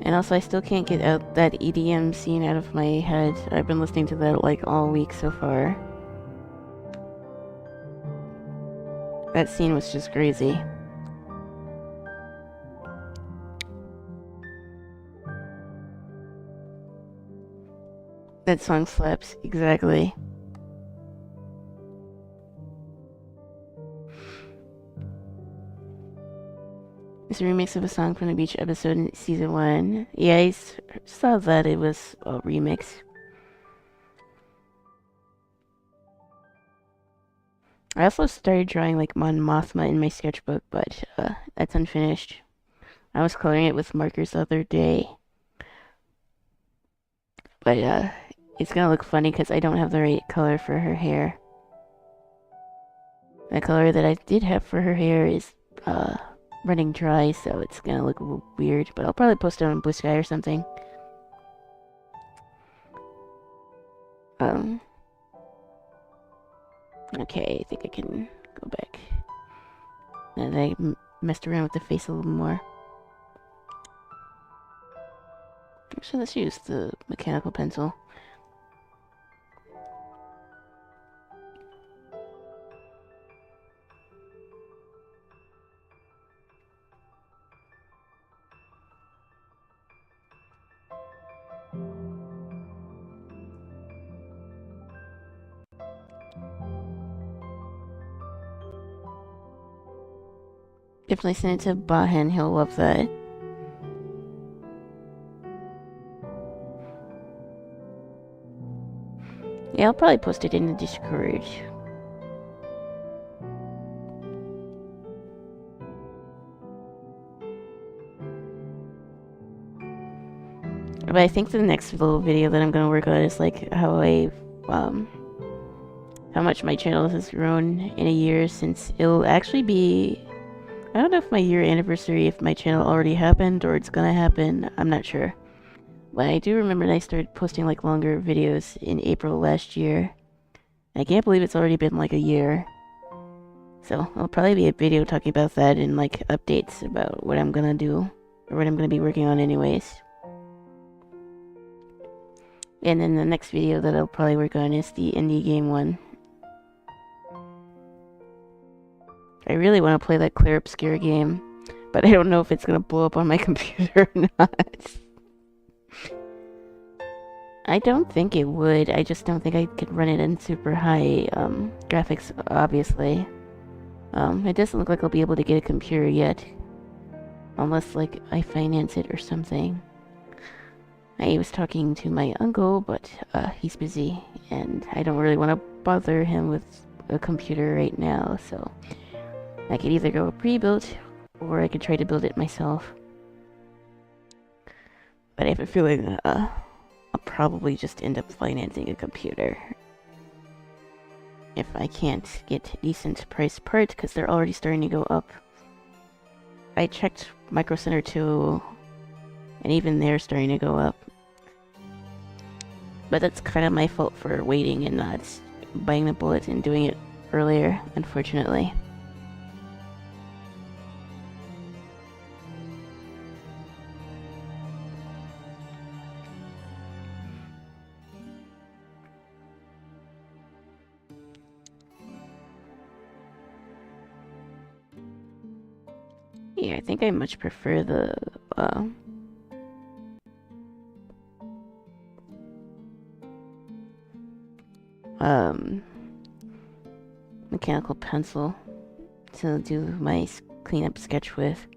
And also, I still can't get out that EDM scene out of my head. I've been listening to that, like, all week so far. That scene was just crazy. That song slaps, exactly. It's a remix of a song from the beach episode in season 1. Yeah, I saw that it was a remix. I also started drawing, like, Mon Mothma in my sketchbook, but that's unfinished. I was coloring it with markers the other day. But it's gonna look funny because I don't have the right color for her hair. The color that I did have for her hair is running dry, so it's gonna look weird. But I'll probably post it on Blue Sky or something. Okay, I think I can go back. And I messed around with the face a little more. Actually, let's use the mechanical pencil. Definitely send it to Bahan, he'll love that. Yeah, I'll probably post it in the Discord. But I think the next little video that I'm gonna work on is like how much my channel has grown in a year, since it'll actually be, I don't know if my year anniversary, if my channel already happened or it's gonna happen, I'm not sure. But I do remember that I started posting like longer videos in April last year. I can't believe it's already been like a year. So it'll probably be a video talking about that and like updates about what I'm gonna do, or what I'm gonna be working on anyways. And then the next video that I'll probably work on is the indie game one. I really want to play that Clear Obscure game, but I don't know if it's gonna blow up on my computer or not. I don't think it would. I just don't think I could run it in super high graphics, obviously. It doesn't look like I'll be able to get a computer yet. Unless, like, I finance it or something. I was talking to my uncle, but he's busy, and I don't really want to bother him with a computer right now, so I could either go pre-built, or I could try to build it myself. But I have a feeling I'll probably just end up financing a computer if I can't get decent price parts, because they're already starting to go up. I checked Micro Center 2, and even they're starting to go up. But that's kind of my fault for waiting and not buying the bullet and doing it earlier, unfortunately. Yeah, I think I much prefer the mechanical pencil to do my cleanup sketch with.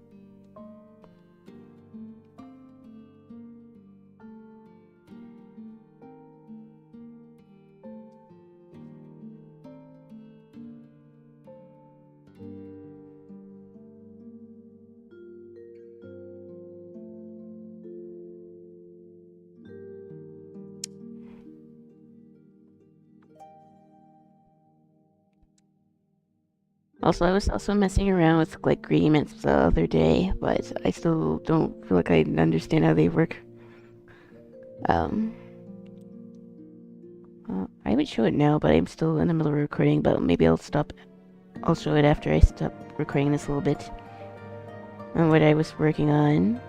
Also, I was also messing around with like gradients the other day, but I still don't feel like I understand how they work. I would show it now, but I'm still in the middle of recording, but maybe I'll show it after I stop recording this a little bit. And what I was working on.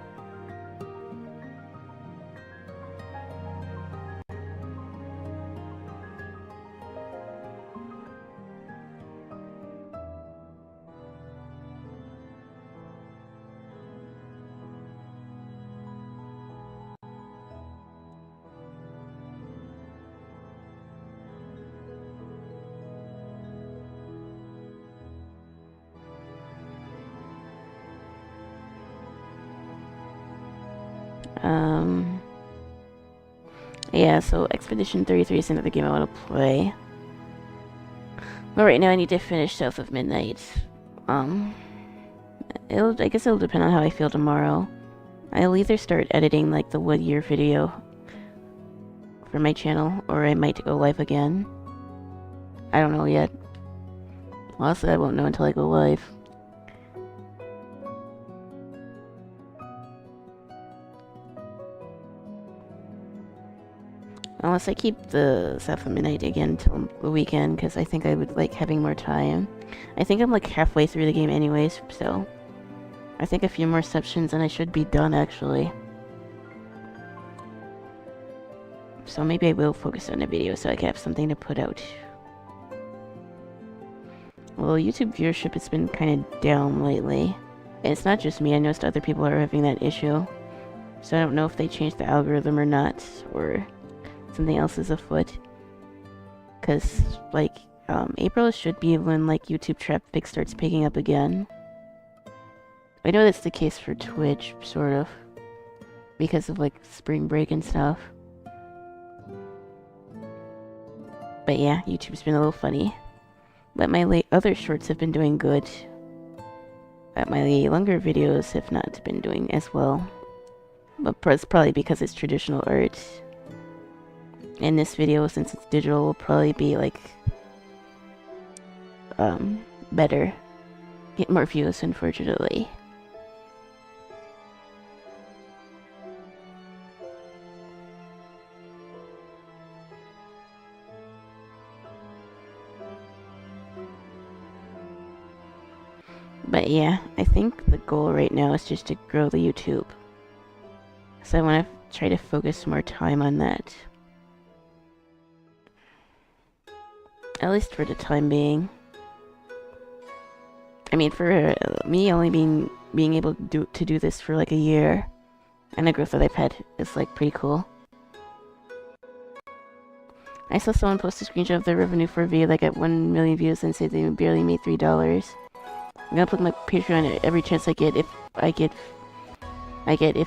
Yeah, so Expedition 33 is another game I want to play. But right now I need to finish South of Midnight. I guess it'll depend on how I feel tomorrow. I'll either start editing like the 1 year video for my channel, or I might go live again. I don't know yet. Honestly, I won't know until I go live. Unless I keep the South of Midnight again till the weekend, because I think I would like having more time. I think I'm like halfway through the game anyways, so I think a few more sections and I should be done actually. So maybe I will focus on a video so I can have something to put out. Well, YouTube viewership has been kind of down lately. And it's not just me, I noticed other people are having that issue. So I don't know if they changed the algorithm or not, or something else is afoot. Because, like, April should be when, like, YouTube traffic starts picking up again. I know that's the case for Twitch, sort of, because of like spring break and stuff. But yeah, YouTube's been a little funny. But my other shorts have been doing good. But my longer videos have not been doing as well. But it's probably because it's traditional art. And this video, since it's digital, will probably be like better. Get more views, unfortunately. But yeah, I think the goal right now is just to grow the YouTube. So I want to try to focus more time on that. At least for the time being. I mean, for me only being able to do this for like a year, and the growth that I've had is like pretty cool. I saw someone post a screenshot of their revenue for a video that got 1 million views and said they barely made $3. I'm gonna put my Patreon every chance I get if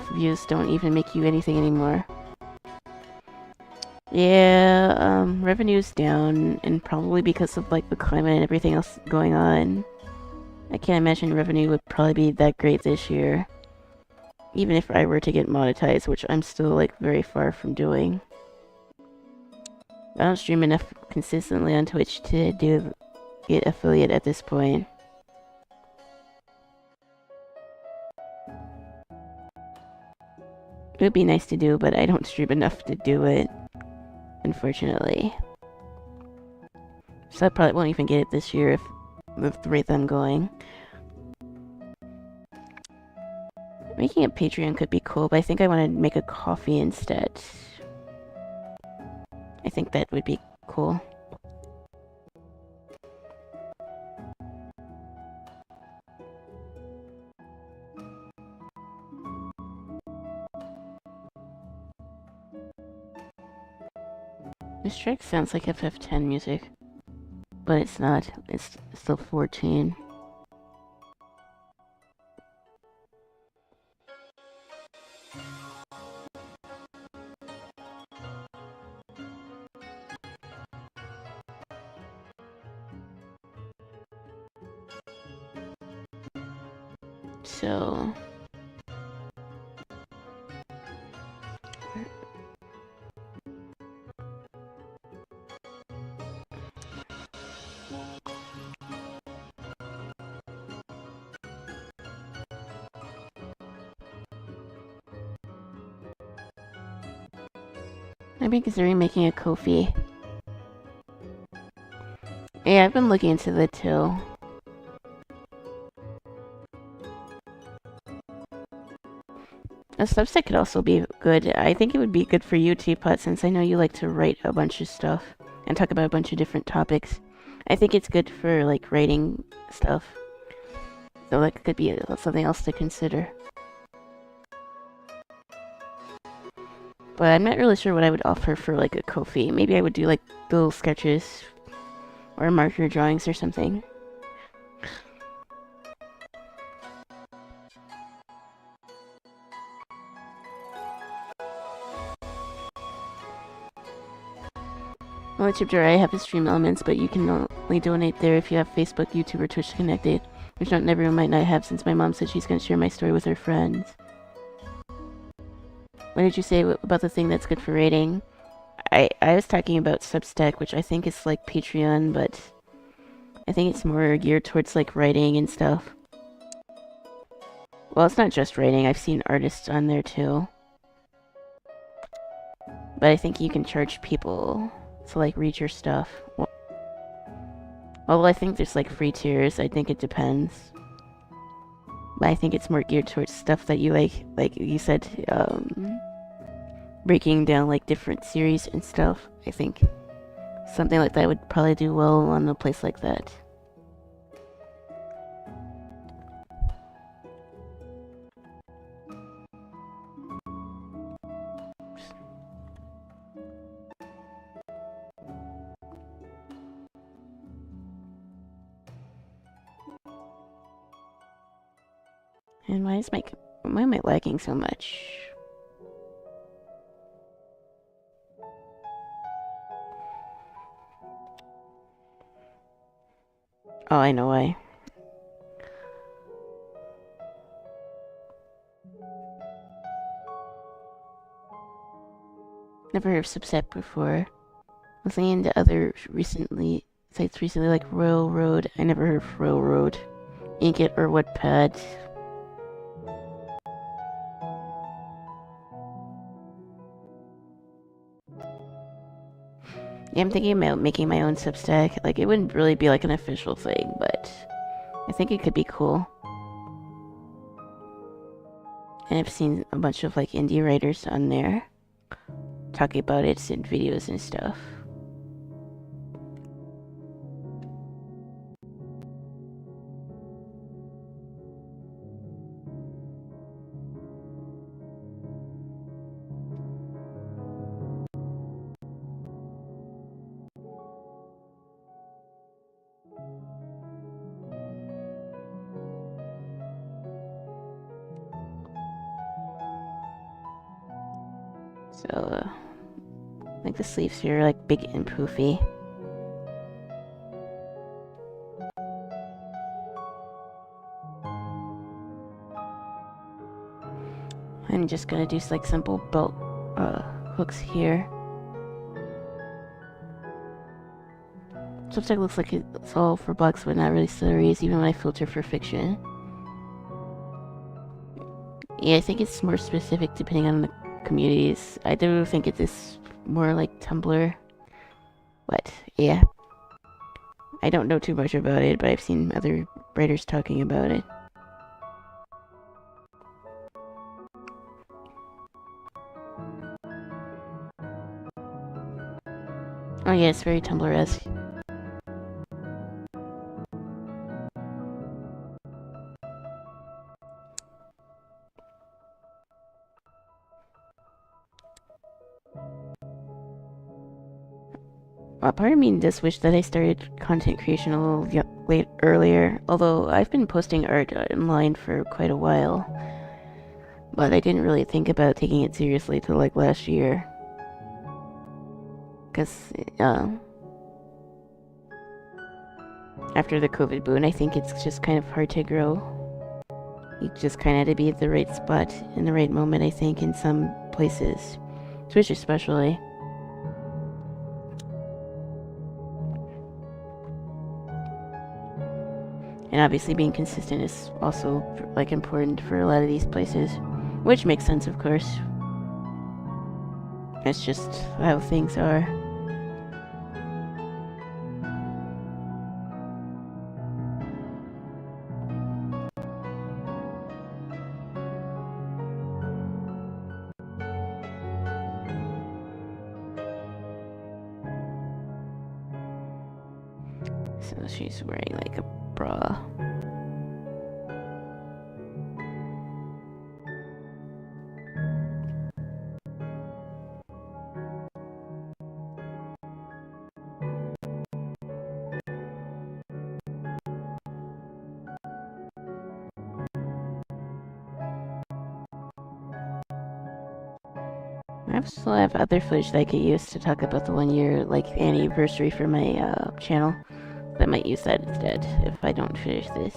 views don't even make you anything anymore. Yeah, revenue's down, and probably because of like the climate and everything else going on. I can't imagine revenue would probably be that great this year. Even if I were to get monetized, which I'm still like very far from doing. I don't stream enough consistently on Twitch to get affiliate at this point. It would be nice to do, but I don't stream enough to do it, unfortunately. So I probably won't even get it this year if with the rate that I'm going. Making a Patreon could be cool, but I think I want to make a coffee instead. I think that would be cool. This track sounds like FF10 music, but it's not. It's still 14. So... I've been considering making a Ko-fi. Yeah, I've been looking into that too. A Substack could also be good. I think it would be good for you, Teapot, since I know you like to write a bunch of stuff and talk about a bunch of different topics. I think it's good for, like, writing stuff. So that could be something else to consider. But I'm not really sure what I would offer for, like, a Ko-fi. Maybe I would do, like, little sketches or marker drawings or something. On the tip jar, I have the stream elements, but you can only donate there if you have Facebook, YouTube, or Twitch connected, which not everyone might not have since my mom said she's going to share my story with her friends. What did you say about the thing that's good for rating? I was talking about Substack, which I think is like Patreon, but I think it's more geared towards like writing and stuff. Well, it's not just writing. I've seen artists on there too. But I think you can charge people to like read your stuff. Well, I think there's like free tiers. I think it depends. But I think it's more geared towards stuff that you like you said, breaking down like different series and stuff. I think something like that would probably do well on a place like that. And why am I lagging so much? Oh, I know why. Never heard of Subset before. I was looking into other sites recently, like Royal Road. I never heard of Royal Road. Inkit or Wattpad. Yeah, I'm thinking about making my own Substack. Like, it wouldn't really be like an official thing, but I think it could be cool. And I've seen a bunch of like indie writers on there talking about it in videos and stuff. So, like the sleeves here are like big and poofy. I'm just gonna do like simple belt hooks here. Substack looks like it's all for bucks, but not really stories, even when I filter for fiction. Yeah, I think it's more specific depending on the communities. I do think it is more like Tumblr. But, yeah. I don't know too much about it, but I've seen other writers talking about it. Oh yeah, it's very Tumblr-esque. Part of me does wish that I started content creation a little earlier, although I've been posting art online for quite a while. But I didn't really think about taking it seriously till like last year. Because, after the COVID boom, I think it's just kind of hard to grow. You just kind of had to be at the right spot in the right moment, I think, in some places. Twitch especially. And obviously being consistent is also, like, important for a lot of these places. Which makes sense, of course. That's just how things are. So she's wearing, like, a bra. I still have other footage that I could use to talk about the 1 year, like, anniversary for my channel. I might use that instead if I don't finish this.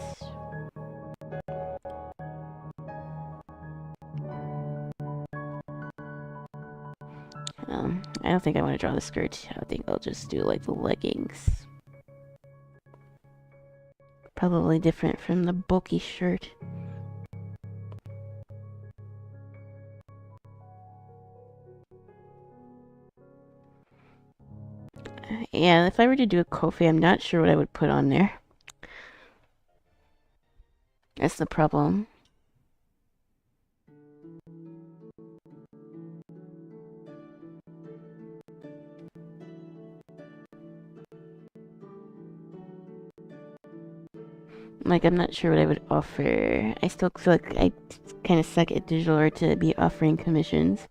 I don't think I want to draw the skirt. I think I'll just do like the leggings. Probably different from the bulky shirt. Yeah, if I were to do a Kofi, I'm not sure what I would put on there. That's the problem. Like, I'm not sure what I would offer. I still feel like I kind of suck at digital art to be offering commissions.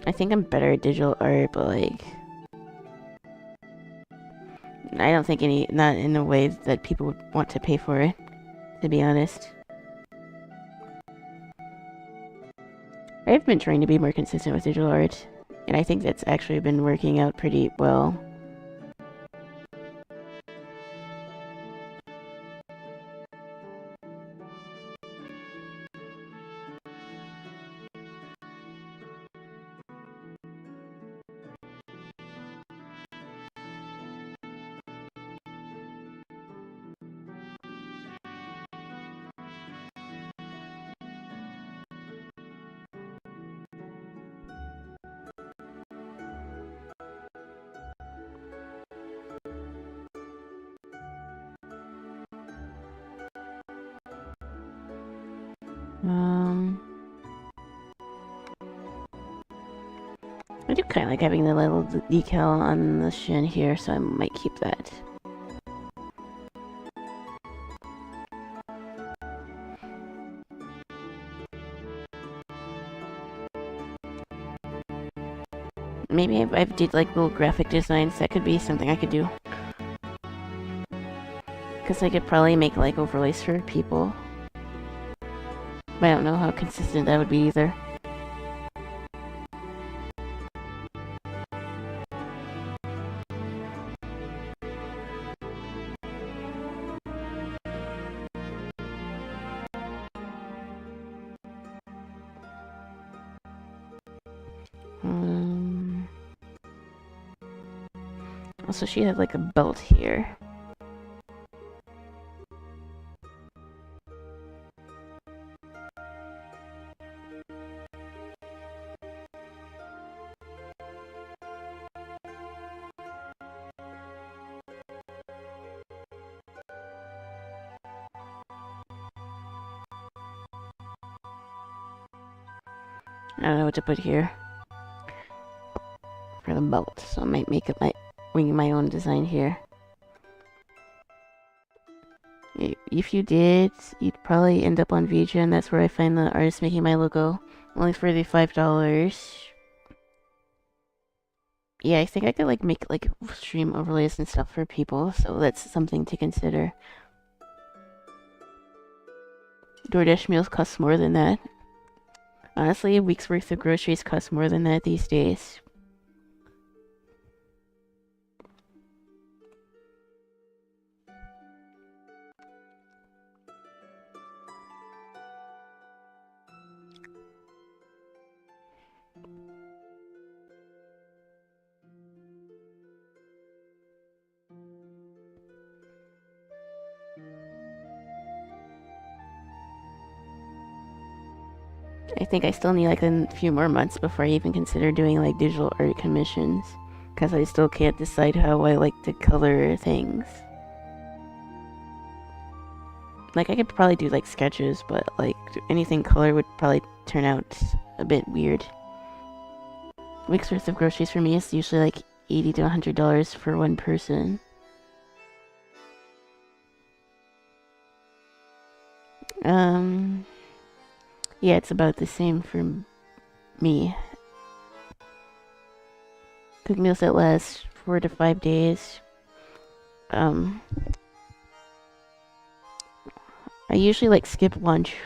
I think I'm better at digital art, but like... I don't think not in a way that people would want to pay for it, to be honest. I've been trying to be more consistent with digital art, and I think that's actually been working out pretty well. I do kind of like having the little decal on the shin here, so I might keep that. Maybe if I did like little graphic designs, that could be something I could do. Because I could probably make like overlays for people. But I don't know how consistent that would be either. Also, she had like a belt here. I don't know what to put here for the belt, so I might make it my own design here. If you did, you'd probably end up on VJ, and that's where I find the artist making my logo. Only for the $5. Yeah, I think I could like make like stream overlays and stuff for people, so that's something to consider. DoorDash meals cost more than that. Honestly, a week's worth of groceries cost more than that these days. I think I still need like a few more months before I even consider doing like digital art commissions, because I still can't decide how I like to color things. Like, I could probably do like sketches, but like anything color would probably turn out a bit weird. Week's worth of groceries for me is usually like $80 to $100 for one person. Yeah, it's about the same for me. Cook meals that last 4 to 5 days. I usually like skip lunch.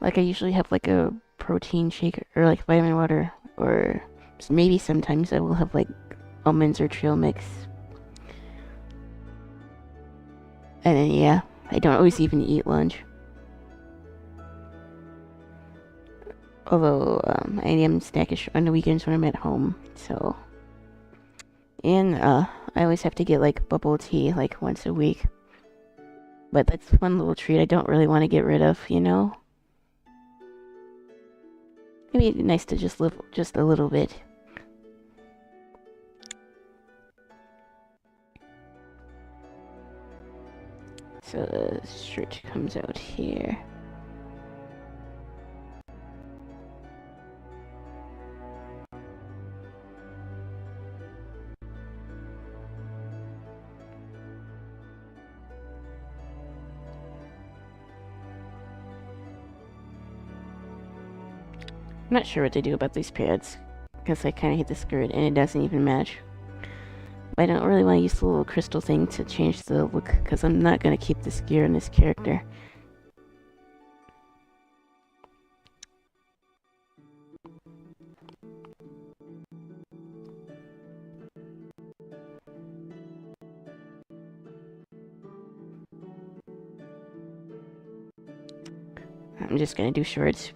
Like I usually have like a protein shake or like vitamin water, or maybe sometimes I will have like almonds or trail mix. And then yeah, I don't always even eat lunch. Although I am snackish on the weekends when I'm at home, so. And I always have to get like bubble tea like once a week. But that's one little treat I don't really want to get rid of, you know? Maybe it'd be nice to just live just a little bit. So the shirt comes out here. I'm not sure what to do about these pads, because I kind of hate the skirt and it doesn't even match. I don't really want to use the little crystal thing to change the look, because I'm not going to keep this gear in this character. I'm just going to do shorts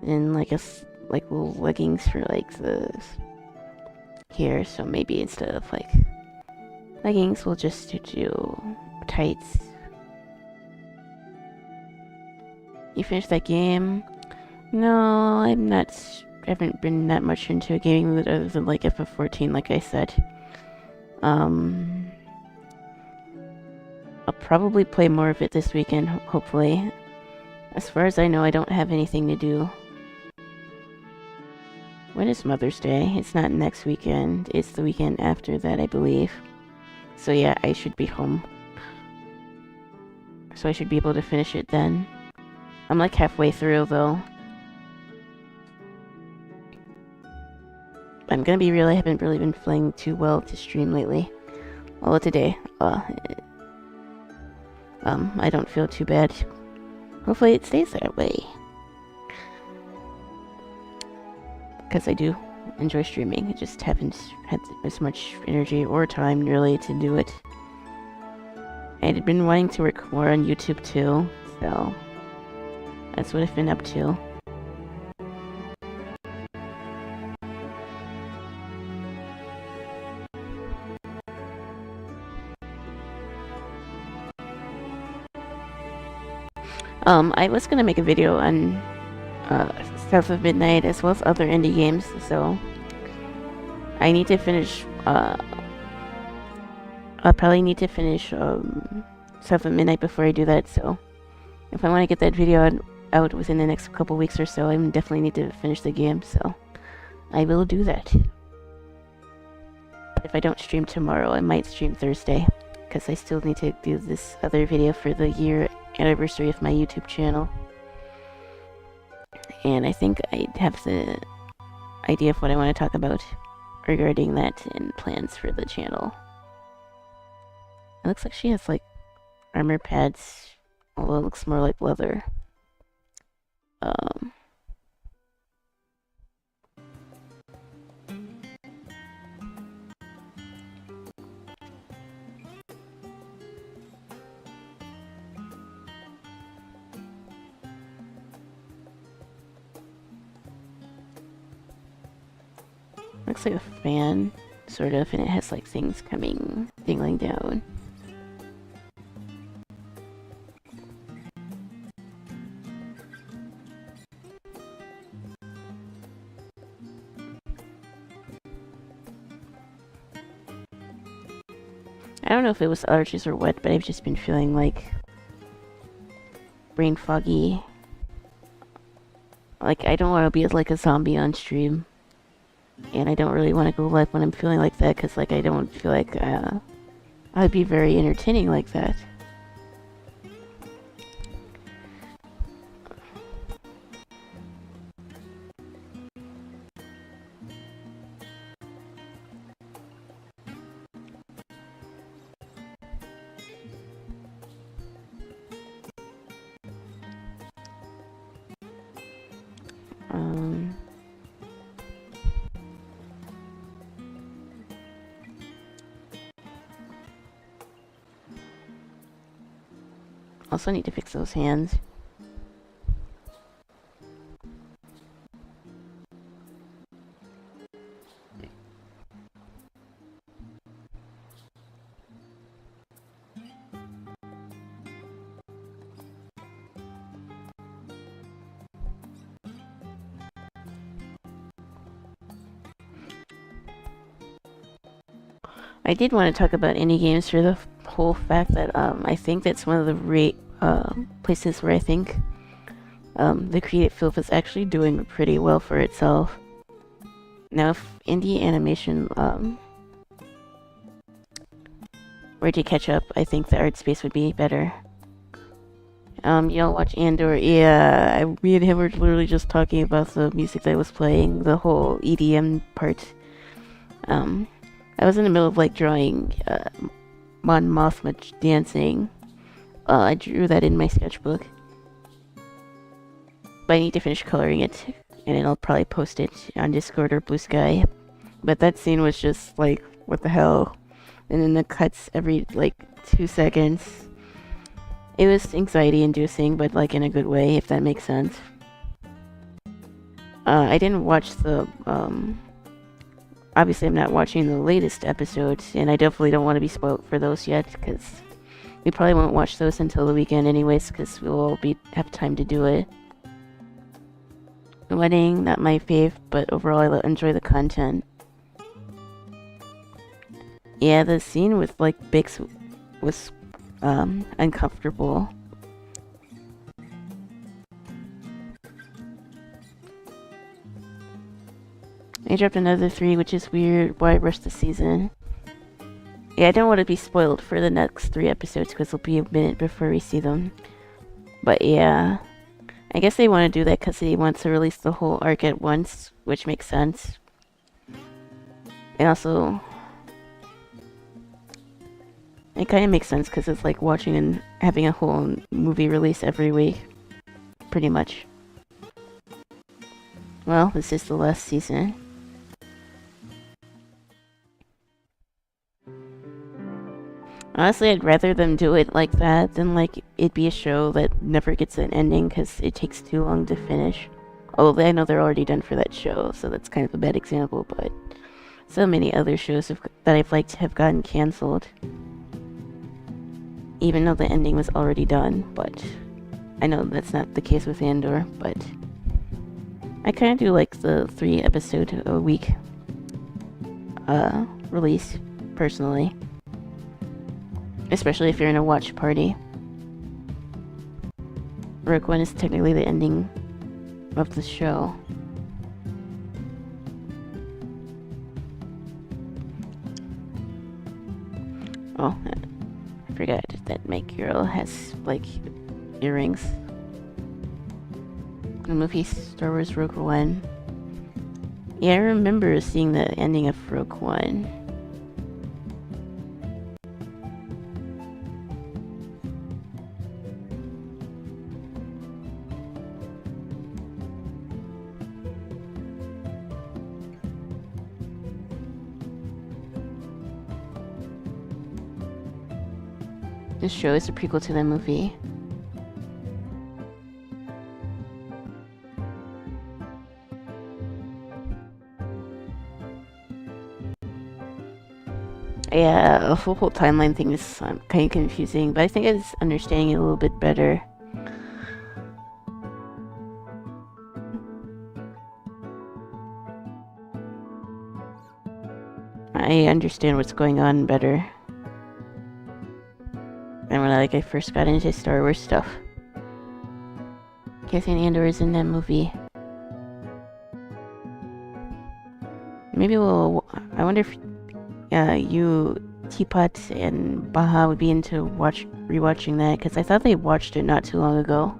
and like little leggings for like the here. So maybe instead of like leggings, we'll just do tights. You finished that game? No, I'm not. I haven't been that much into a gaming mood other than like FF14, like I said. I'll probably play more of it this weekend, hopefully. As far as I know, I don't have anything to do. When is Mother's Day? It's not next weekend. It's the weekend after that, I believe. So yeah, I should be home. So I should be able to finish it then. I'm like halfway through, though. I'm gonna be real, I haven't really been playing too well to stream lately. Although today, I don't feel too bad. Hopefully it stays that way. Because I do enjoy streaming. I just haven't had as much energy or time really to do it. I had been wanting to work more on YouTube too, so that's what I've been up to. I was gonna make a video on South of Midnight as well as other indie games, so I need to finish, I'll probably need to finish South of Midnight before I do that, so if I want to get that video out within the next couple weeks or so, I definitely need to finish the game, so I will do that. If I don't stream tomorrow, I might stream Thursday, because I still need to do this other video for the year anniversary of my YouTube channel. And I think I have the idea of what I want to talk about regarding that and plans for the channel. It looks like she has like armor pads, although it looks more like leather. Looks like a fan, sort of, and it has like things coming, dingling down. I don't know if it was allergies or what, but I've just been feeling like brain foggy. Like I don't want to be like a zombie on stream. And I don't really want to go live when I'm feeling like that, because like I don't feel like I'd be very entertaining like that. Also need to fix those hands. I did want to talk about indie games for the whole fact that I think that's one of the places where I think the creative field is actually doing pretty well for itself. Now, if indie animation were to catch up, I think the art space would be better. You don't watch Andor? Yeah, me and him were literally just talking about the music that was playing, the whole EDM part. I was in the middle of like drawing Mon Mothma dancing. I drew that in my sketchbook. But I need to finish coloring it, and then I'll probably post it on Discord or Blue Sky. But that scene was just like, what the hell? And then the cuts every like 2 seconds. It was anxiety inducing, but like in a good way, if that makes sense. I didn't watch the, obviously I'm not watching the latest episodes, and I definitely don't want to be spoiled for those yet, because we probably won't watch those until the weekend anyways, because we'll all have time to do it. The wedding, not my fave, but overall I enjoy the content. Yeah, the scene with like Bix was uncomfortable. I dropped another 3, which is weird. Why rush the season? Yeah, I don't want to be spoiled for the next 3 episodes because it'll be a minute before we see them. But yeah, I guess they want to do that because they want to release the whole arc at once, which makes sense. And also, it kind of makes sense because it's like watching and having a whole movie release every week. Pretty much. Well, this is the last season. Honestly, I'd rather them do it like that than like it be a show that never gets an ending because it takes too long to finish. Although I know they're already done for that show, so that's kind of a bad example, but so many other shows that I've liked have gotten cancelled. Even though the ending was already done, but I know that's not the case with Andor, but I kind of do like the 3 episode a week release, personally. Especially if you're in a watch party. Rogue One is technically the ending of the show. Oh, I forgot that my girl has, like, earrings. The movie Star Wars Rogue One. Yeah, I remember seeing the ending of Rogue One. This show is a prequel to the movie. Yeah, the whole timeline thing is kind of confusing, but I think I was understanding it a little bit better. I understand what's going on better. And when I first got into Star Wars stuff. Cassian Andor is in that movie. Maybe I wonder if you, Teapot, and Baha would be into rewatching that, because I thought they watched it not too long ago.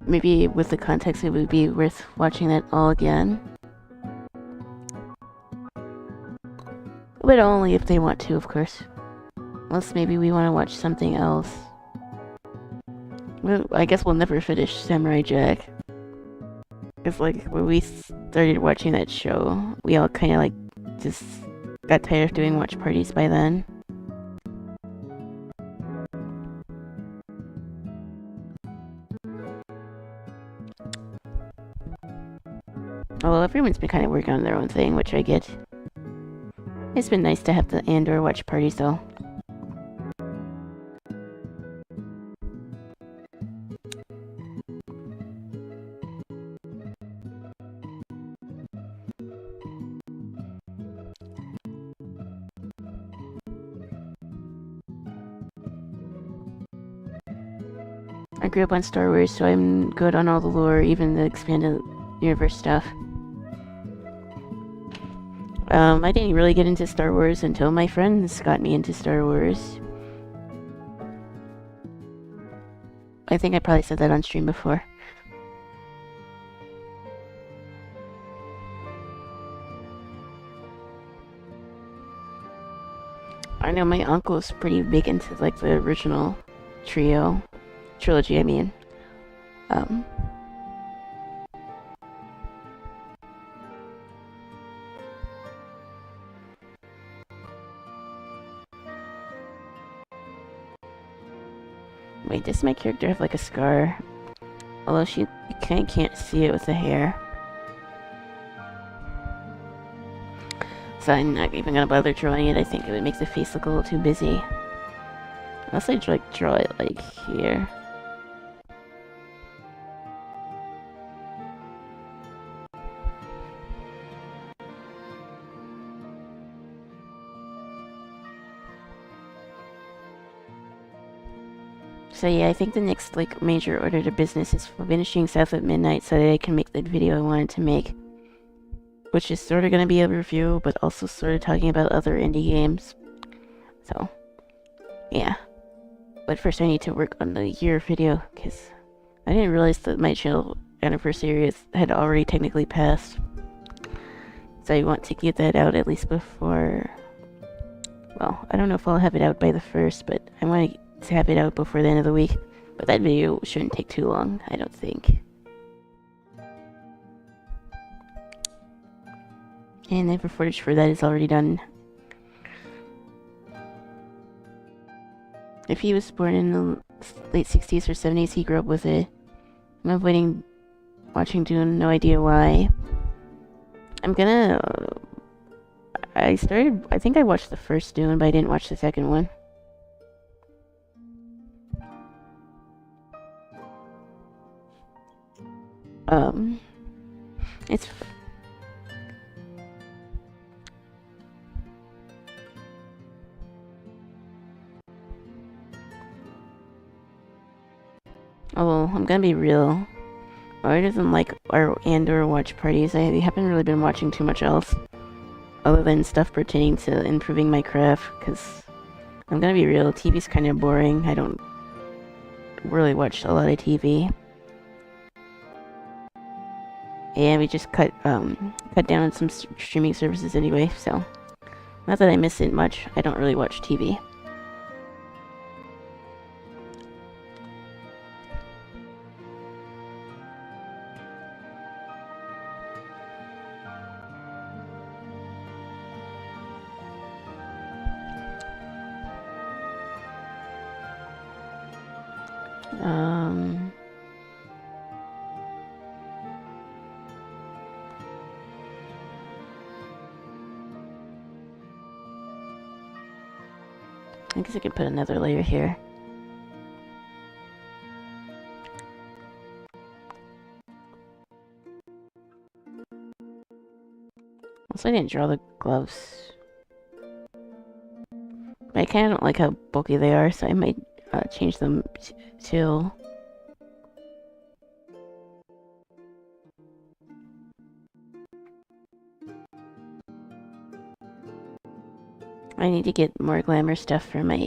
Maybe with the context it would be worth watching that all again. But only if they want to, of course. Unless maybe we want to watch something else. Well, I guess we'll never finish Samurai Jack. Because, when we started watching that show, we all kind of, just got tired of doing watch parties by then. Although everyone's been kind of working on their own thing, which I get. It's been nice to have the Andor watch parties, though. I grew up on Star Wars, so I'm good on all the lore, even the expanded universe stuff. I didn't really get into Star Wars until my friends got me into Star Wars. I think I probably said that on stream before. I know my uncle's pretty big into like the original trilogy, I mean. Um, Wait, does my character have like a scar? Although you can't see it with the hair. So I'm not even gonna bother drawing it. I think it would make the face look a little too busy. Unless I draw it like here. So yeah, I think the next like major order to business is finishing South at Midnight so that I can make the video I wanted to make. Which is sort of going to be a review, but also sort of talking about other indie games. So, yeah. But first I need to work on the year video, because I didn't realize that my channel anniversary had already technically passed. So I want to get that out at least before... Well, I don't know if I'll have it out by the 1st, but I want to have it out before the end of the week. But that video shouldn't take too long, I don't think. And the footage for that is already done. If he was born in the late 60s or 70s, he grew up with it. I'm avoiding watching Dune, no idea why. I'm gonna... I think I watched the first Dune, but I didn't watch the second one. It's... Oh, well, I'm gonna be real. Other than like or watch parties, I haven't really been watching too much else. Other than stuff pertaining to improving my craft, because I'm gonna be real, TV's kind of boring. I don't really watch a lot of TV. And we just cut down on some streaming services anyway, so not that I miss it much. I don't really watch TV. I guess I could put another layer here. Also, I didn't draw the gloves. But I kind of don't like how bulky they are, so I might change them to... I need to get more glamour stuff for my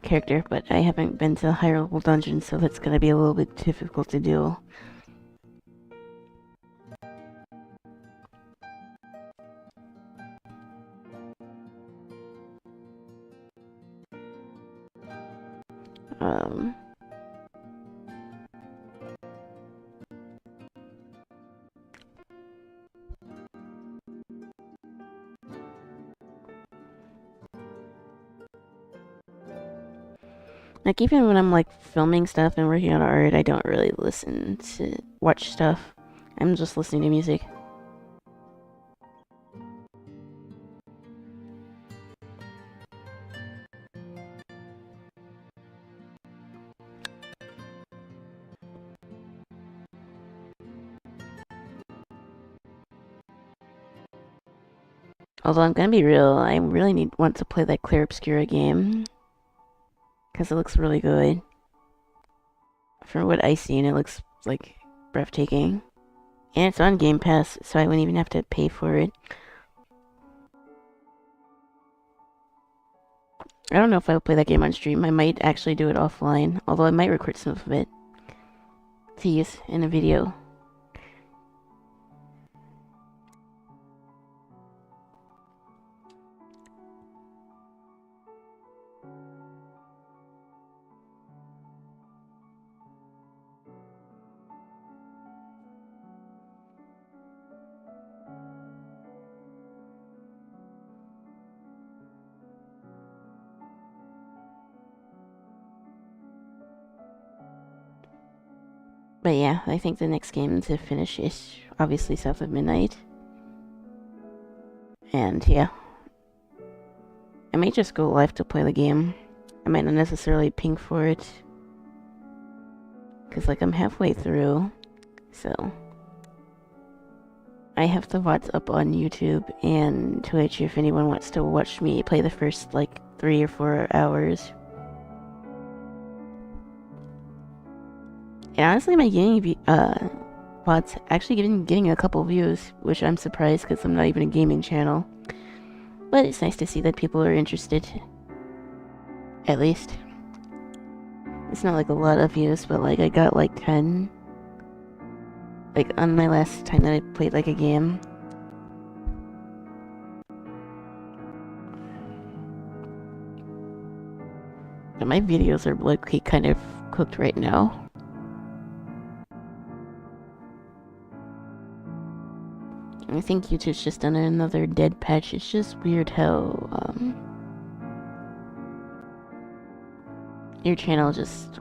character, but I haven't been to higher level dungeons, so that's gonna be a little bit difficult to do. Like, even when I'm, like, filming stuff and working on art, I don't really watch stuff. I'm just listening to music. Although I'm gonna be real, I really want to play that Clear Obscura game. Because it looks really good. From what I've seen, it looks, like, breathtaking. And it's on Game Pass, so I wouldn't even have to pay for it. I don't know if I'll play that game on stream. I might actually do it offline. Although I might record some of it to use in a video. But yeah, I think the next game to finish is obviously South of Midnight. And yeah, I may just go live to play the game. I might not necessarily ping for it. Because, like, I'm halfway through. So, I have the VODs up on YouTube and Twitch if anyone wants to watch me play the first, like, 3 or 4 hours. And honestly, my gaming VODs actually getting a couple views, which I'm surprised because I'm not even a gaming channel. But it's nice to see that people are interested. At least. It's not like a lot of views, but like I got like 10. Like on my last time that I played like a game. But my videos are like kind of cooked right now. I think YouTube's just done another dead patch. It's just weird how your channel just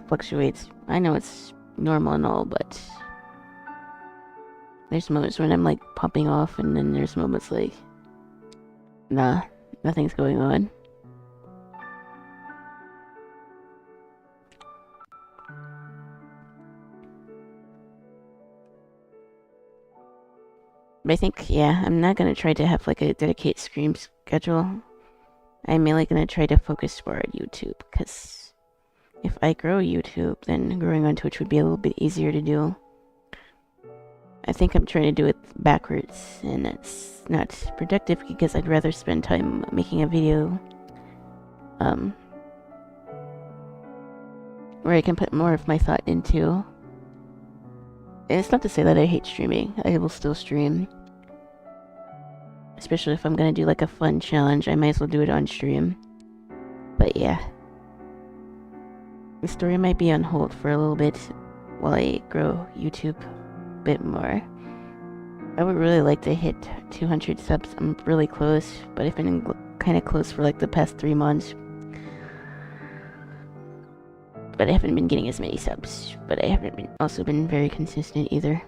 fluctuates. I know it's normal and all, but there's moments when I'm like popping off, and then there's moments like, nah, nothing's going on. But I think, yeah, I'm not gonna try to have like a dedicated stream schedule. I'm mainly gonna try to focus more on YouTube, because if I grow YouTube, then growing on Twitch would be a little bit easier to do. I think I'm trying to do it backwards, and it's not productive because I'd rather spend time making a video where I can put more of my thought into. And it's not to say that I hate streaming. I will still stream. Especially if I'm gonna do like a fun challenge, I might as well do it on stream. But yeah. The story might be on hold for a little bit while I grow YouTube a bit more. I would really like to hit 200 subs. I'm really close, but I've been kind of close for like the past 3 months. But I haven't been getting as many subs. But I haven't also been very consistent either.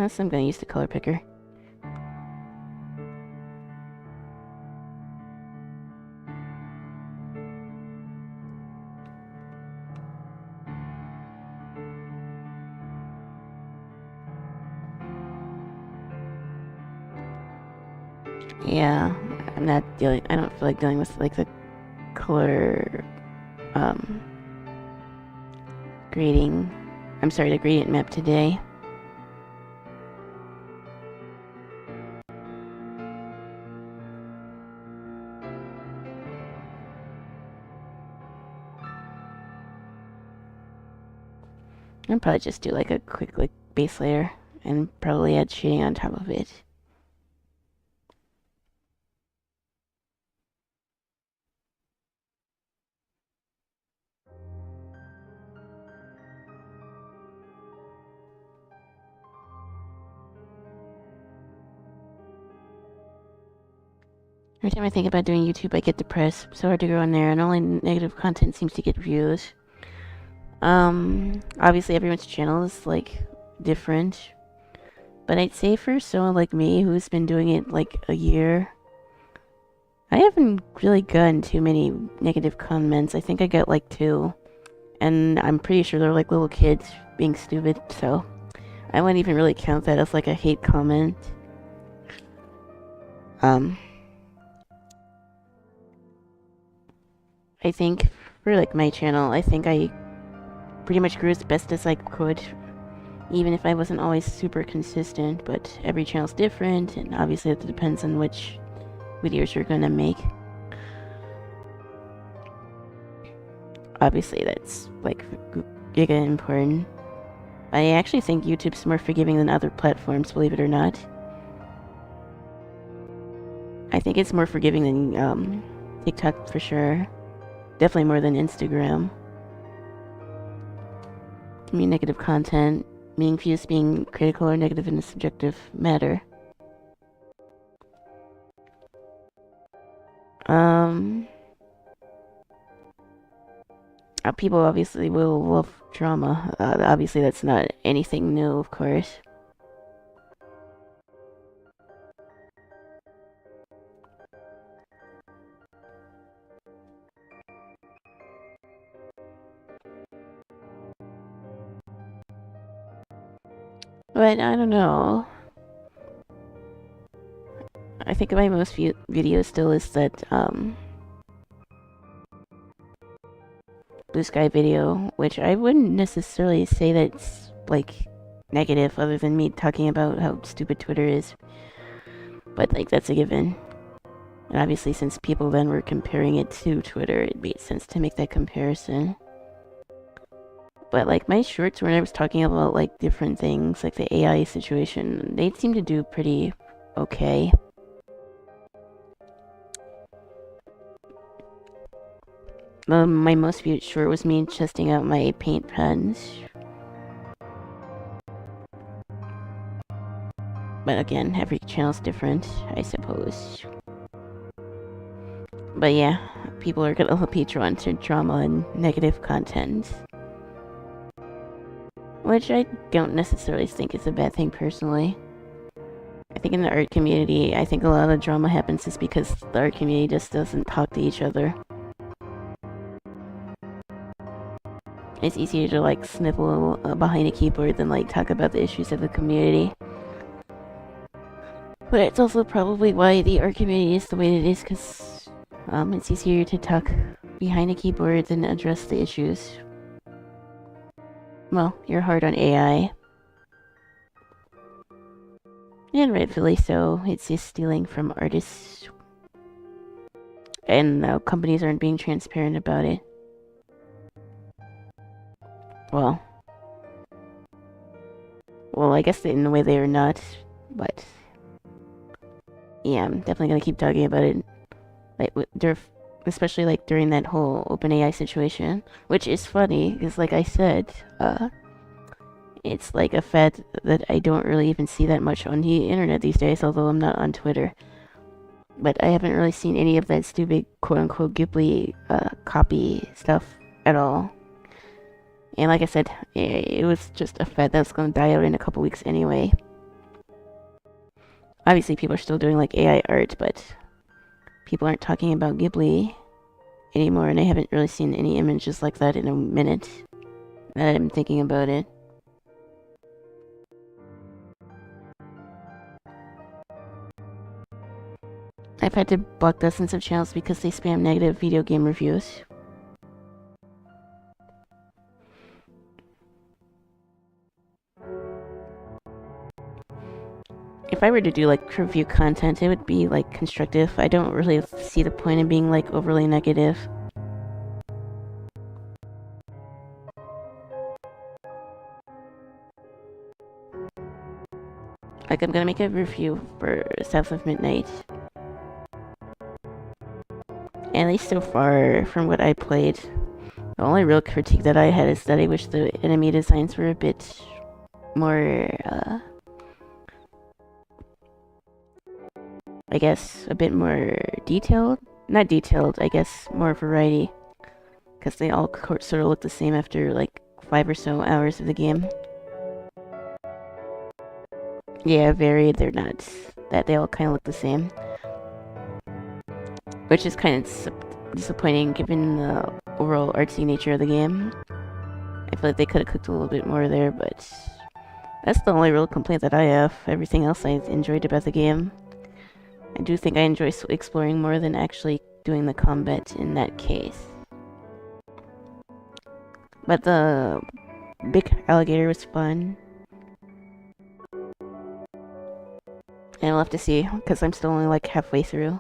So I'm gonna use the color picker. Yeah, I don't feel like dealing with like the color the gradient map today. I'll probably just do like a quick like base layer and probably add shading on top of it. Every time I think about doing YouTube, I get depressed. So hard to go on there, and only negative content seems to get views. Obviously everyone's channel is like different, but I'd say for someone like me who's been doing it like a year, I haven't really gotten too many negative comments. I think I got like 2, and I'm pretty sure they're like little kids being stupid, so I wouldn't even really count that as like a hate comment. I think for like my channel, I think I pretty much grew as best as I could, even if I wasn't always super consistent, but every channel's different, and obviously it depends on which videos you're gonna make. Obviously that's like giga important. I actually think YouTube's more forgiving than other platforms, believe it or not. I think it's more forgiving than TikTok for sure. Definitely more than Instagram. I mean, negative content. meaning views being critical or negative in a subjective matter. People obviously will love drama. Obviously that's not anything new, of course. But I don't know. I think my most viewed video still is that, Blue Sky video, which I wouldn't necessarily say that's, like, negative, other than me talking about how stupid Twitter is. But, like, that's a given. And obviously, since people then were comparing it to Twitter, it made sense to make that comparison. But, like, my shorts, when I was talking about, like, different things, like the AI situation, they seem to do pretty okay. My most viewed short was me testing out my paint pens. But again, every channel's different, I suppose. But yeah, people are gonna be drawn to drama and negative content. Which I don't necessarily think is a bad thing personally. I think in the art community, I think a lot of drama happens just because the art community just doesn't talk to each other. It's easier to, like, sniffle behind a keyboard than, like, talk about the issues of the community. But it's also probably why the art community is the way it is, because it's easier to talk behind a keyboard than address the issues. Well, you're hard on AI. And rightfully so, it's just stealing from artists. And companies aren't being transparent about it. Well, I guess in a way they are not, but yeah, I'm definitely gonna keep talking about it. Like, especially like during that whole OpenAI situation, which is funny because, like I said, it's like a fad that I don't really even see that much on the internet these days, although I'm not on Twitter. But I haven't really seen any of that stupid quote-unquote Ghibli copy stuff at all. And like I said, it was just a fad that's gonna die out in a couple weeks anyway. Obviously, people are still doing like AI art, but people aren't talking about Ghibli anymore, and I haven't really seen any images like that in a minute that I'm thinking about it. I've had to block dozens of channels because they spam negative video game reviews. If I were to do like review content, it would be like constructive. I don't really see the point in being like overly negative. Like, I'm gonna make a review for South of Midnight. And at least so far from what I played, the only real critique that I had is that I wish the enemy designs were a bit more, I guess, a bit more detailed? Not detailed, I guess, more variety. Because they all sort of look the same after, like, 5 or so hours of the game. Yeah, varied, they're not. That they all kind of look the same. Which is kind of disappointing given the overall artsy nature of the game. I feel like they could have cooked a little bit more there, but that's the only real complaint that I have. Everything else I enjoyed about the game. I do think I enjoy exploring more than actually doing the combat in that case. But the big alligator was fun. And we'll have to see, because I'm still only like halfway through.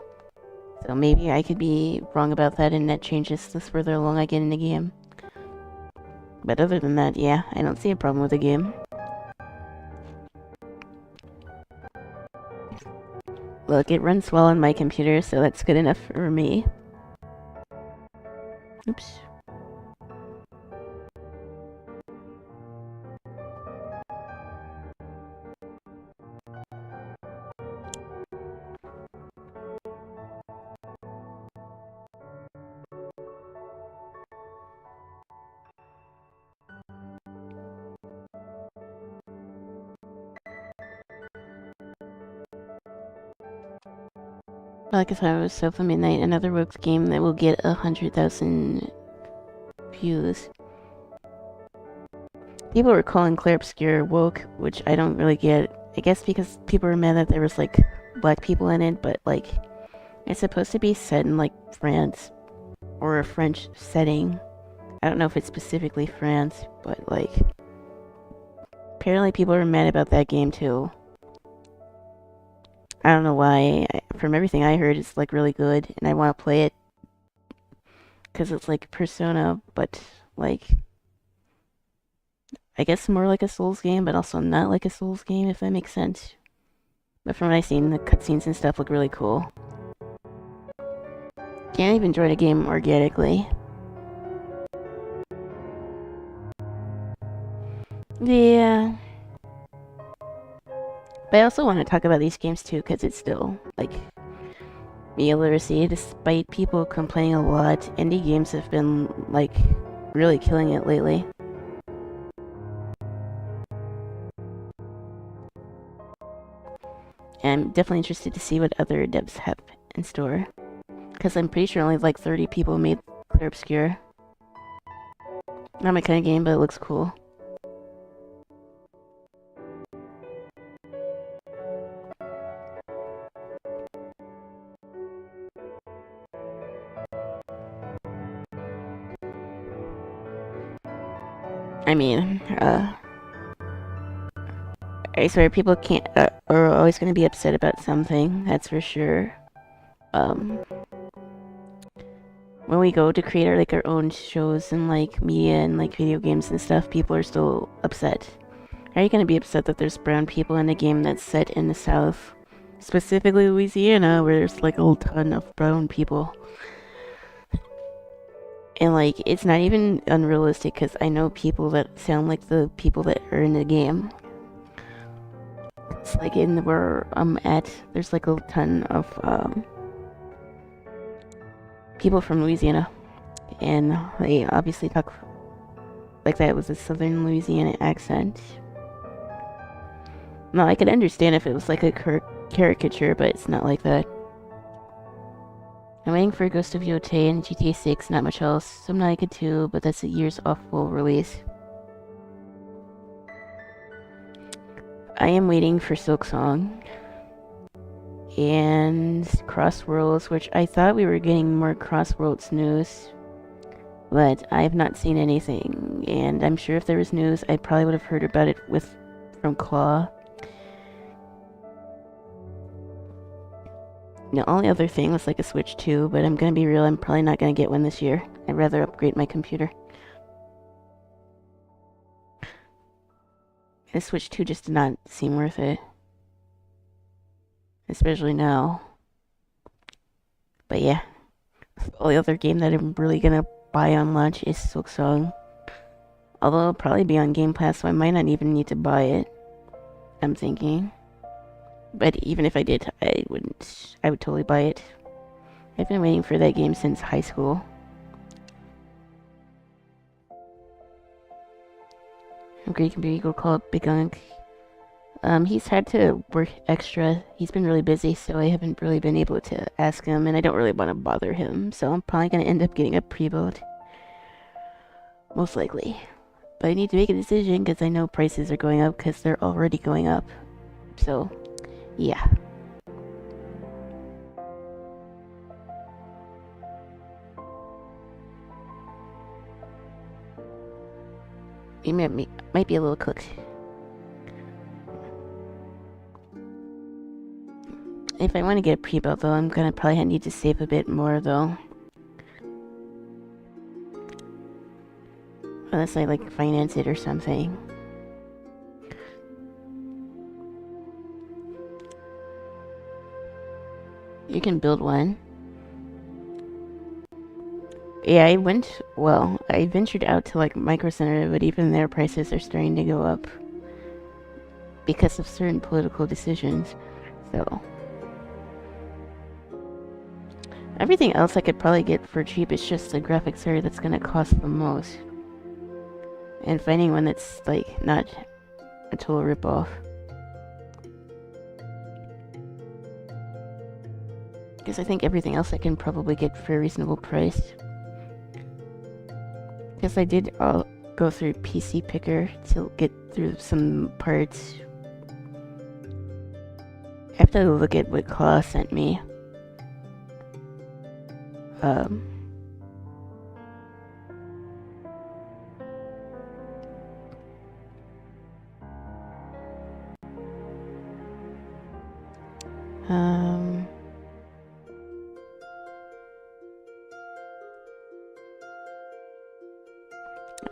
So maybe I could be wrong about that and that changes the further along I get in the game. But other than that, yeah, I don't see a problem with the game. Look, it runs well on my computer, so that's good enough for me. Oops. Like I said, it was Sofa Midnight, another Rogues game that will get 100,000 views. People were calling Clair Obscur woke, which I don't really get. I guess because people were mad that there was like black people in it, but like it's supposed to be set in like France or a French setting. I don't know if it's specifically France, but like apparently people were mad about that game too. I don't know why. From everything I heard, it's like really good, and I want to play it because it's like Persona, but like I guess more like a Souls game, but also not like a Souls game, if that makes sense. But from what I've seen, the cutscenes and stuff look really cool. Can't even join a game organically. Yeah. But I also want to talk about these games too, because it's still, like, media literacy. Despite people complaining a lot, indie games have been, like, really killing it lately. And I'm definitely interested to see what other devs have in store. Because I'm pretty sure only like 30 people made Clair Obscur. Not my kind of game, but it looks cool. I mean, I swear people can't, are always going to be upset about something, that's for sure. When we go to create our own shows and like media and like video games and stuff, people are still upset. Are you gonna be upset that there's brown people in a game that's set in the South, specifically Louisiana, where there's like a ton of brown people? And like, it's not even unrealistic because I know people that sound like the people that are in the game. It's like in where I'm at, there's like a ton of people from Louisiana, and they obviously talk like that with a southern Louisiana accent. No, I could understand if it was like a caricature, but it's not like that. I'm waiting for Ghost of Yotei and GTA 6, not much else. Subnautica 2, but that's a years off full release. I am waiting for Silksong and Crossworlds, which I thought we were getting more Crossworlds news, but I have not seen anything, and I'm sure if there was news, I probably would have heard about it from Claw. The only other thing was like a Switch 2, but I'm gonna be real, I'm probably not gonna get one this year. I'd rather upgrade my computer. The Switch 2 just did not seem worth it. Especially now. But yeah. The only other game that I'm really gonna buy on launch is Silksong. Although it'll probably be on Game Pass, so I might not even need to buy it. I'm thinking. But even if I did, I would totally buy it. I've been waiting for that game since high school. I'm great computer eagle call up Big Unk. He's had to work extra. He's been really busy, so I haven't really been able to ask him, and I don't really want to bother him, so I'm probably gonna end up getting a pre-build. Most likely. But I need to make a decision because I know prices are going up because they're already going up. So, yeah. It might be a little cooked. If I want to get a pre-built though, I'm gonna probably need to save a bit more though. Unless I like finance it or something. You can build one. Yeah, I ventured out to like Micro Center, but even their prices are starting to go up because of certain political decisions. So everything else I could probably get for cheap. It's just the graphics area that's gonna cost the most. And finding one that's like not a total ripoff. Because I think everything else I can probably get for a reasonable price. Because I did go through PC Picker to get through some parts. I have to look at what Claw sent me.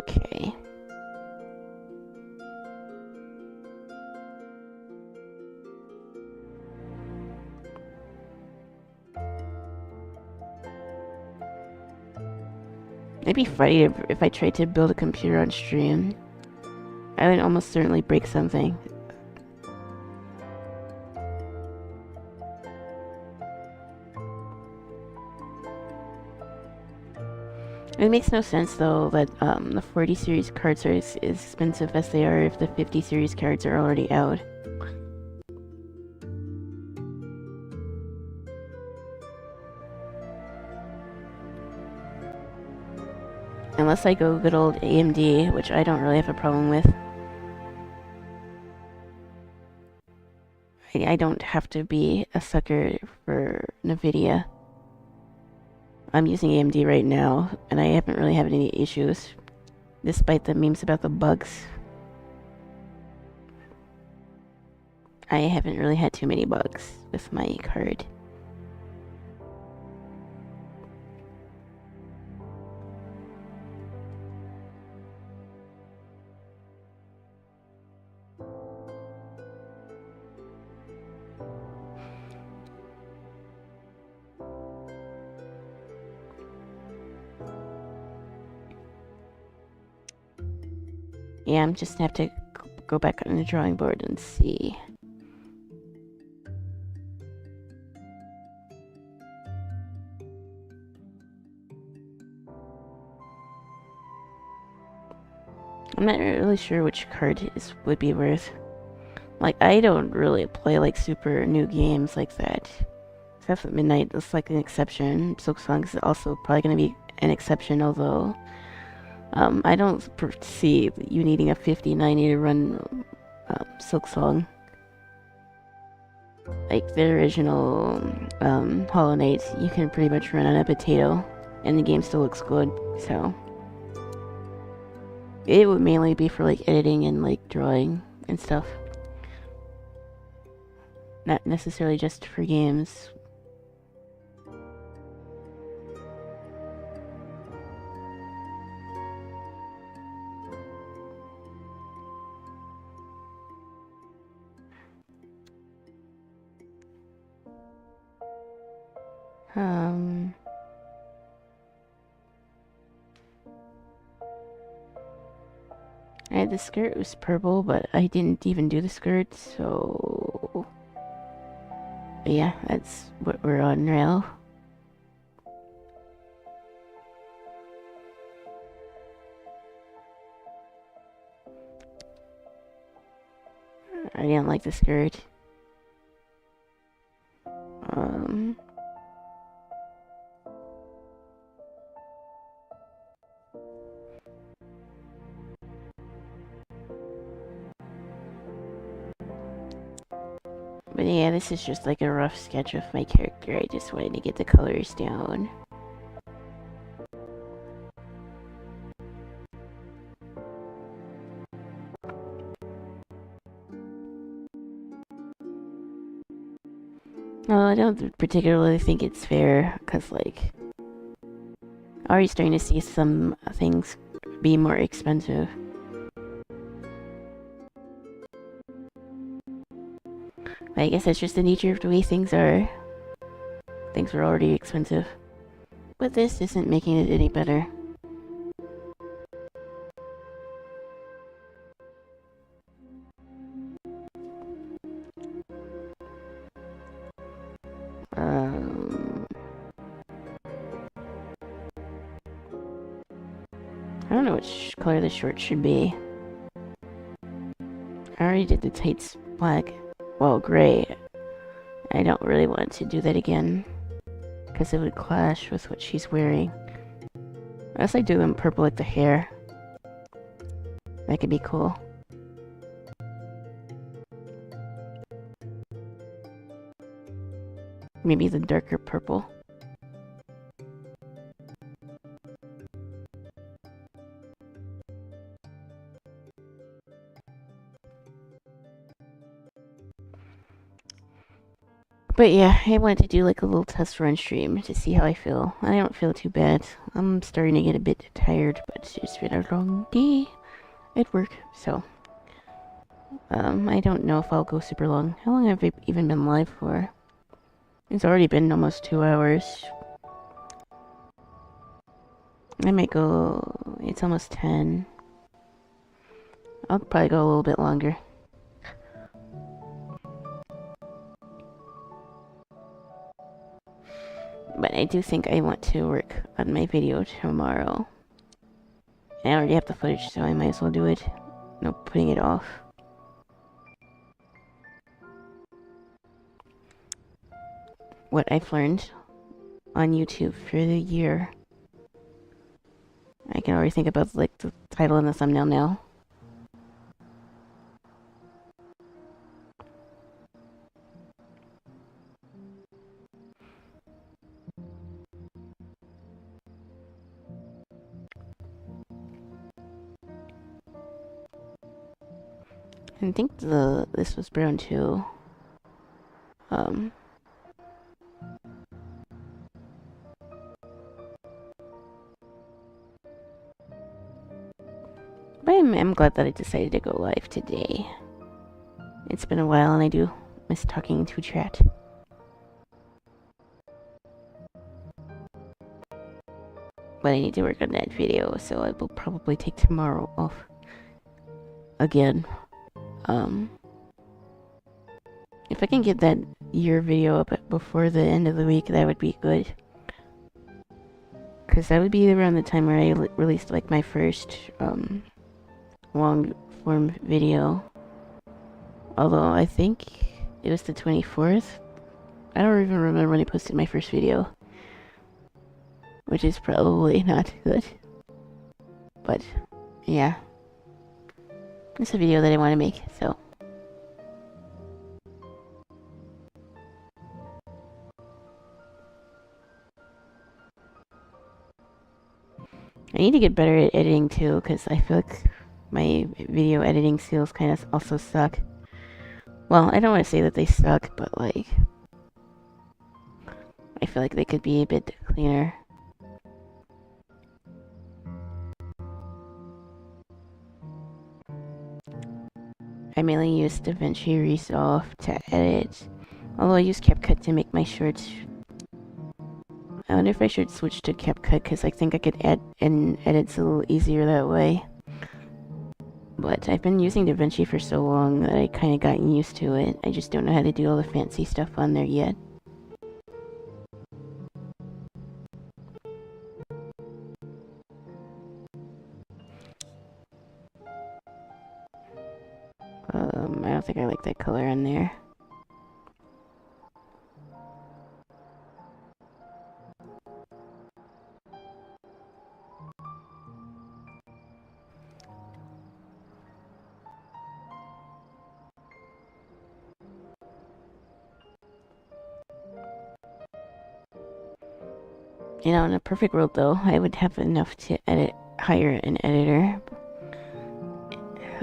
Okay. It'd be funny if I tried to build a computer on stream. I would almost certainly break something. It makes no sense though that the 40 series cards are as expensive as they are if the 50 series cards are already out. Unless I go good old AMD, which I don't really have a problem with. I don't have to be a sucker for NVIDIA. I'm using AMD right now, and I haven't really had any issues, despite the memes about the bugs. I haven't really had too many bugs with my card. Yeah, I'm just gonna have to go back on the drawing board and see. I'm not really sure which card would be worth. Like, I don't really play like super new games like that. Except for Midnight is like an exception. Silksong is also probably gonna be an exception, although I don't see you needing a 5090 to run Silksong. Like the original Hollow Knight, you can pretty much run on a potato, and the game still looks good. So it would mainly be for like editing and like drawing and stuff, not necessarily just for games. The skirt was purple, but I didn't even do the skirt, so yeah, that's what we're on now. I didn't like the skirt. But yeah, this is just like a rough sketch of my character. I just wanted to get the colors down. Well, I don't particularly think it's fair, because like, already starting to see some things be more expensive. But I guess that's just the nature of the way things are. Things were already expensive. But this isn't making it any better. I don't know which color the short should be. I already did the tights black. Well, gray. I don't really want to do that again. because it would clash with what she's wearing. Unless I do them purple like the hair. That could be cool. Maybe the darker purple. But yeah, I wanted to do like a little test run stream to see how I feel. I don't feel too bad. I'm starting to get a bit tired, but it's been a long day at work, so I don't know if I'll go super long. How long have I even been live for? It's already been almost 2 hours. I might go... It's almost 10. I'll probably go a little bit longer. But I do think I want to work on my video tomorrow. I already have the footage, so I might as well do it. No putting it off. What I've learned on YouTube for the year. I can already think about like the title and the thumbnail now. I think this was brown too. But I'm glad that I decided to go live today. It's been a while and I do miss talking to chat. But I need to work on that video, so I will probably take tomorrow off. Again. If I can get that year video up before the end of the week, that would be good. Because that would be around the time where I released like my first long form video. Although I think it was the 24th. I don't even remember when I posted my first video. Which is probably not good. But yeah. It's a video that I want to make, so. I need to get better at editing too, because I feel like my video editing skills kind of also suck. Well, I don't want to say that they suck, but like, I feel like they could be a bit cleaner. I mainly use DaVinci Resolve to edit, although I use CapCut to make my shorts. I wonder if I should switch to CapCut, because I think I could add and edit a little easier that way. But I've been using DaVinci for so long that I kind of gotten used to it. I just don't know how to do all the fancy stuff on there yet. I don't think I like that color on there. You know, in a perfect world though, I would have enough to hire an editor.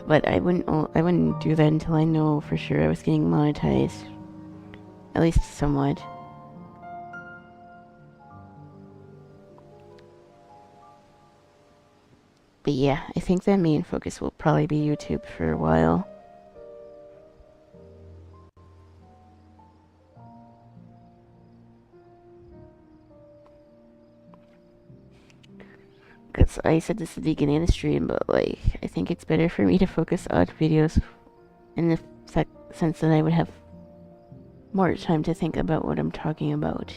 But I wouldn't do that until I know for sure I was getting monetized. At least somewhat. But yeah, I think the main focus will probably be YouTube for a while. Because I said this at the beginning of the stream, but like, I think it's better for me to focus on videos in the sense that I would have more time to think about what I'm talking about.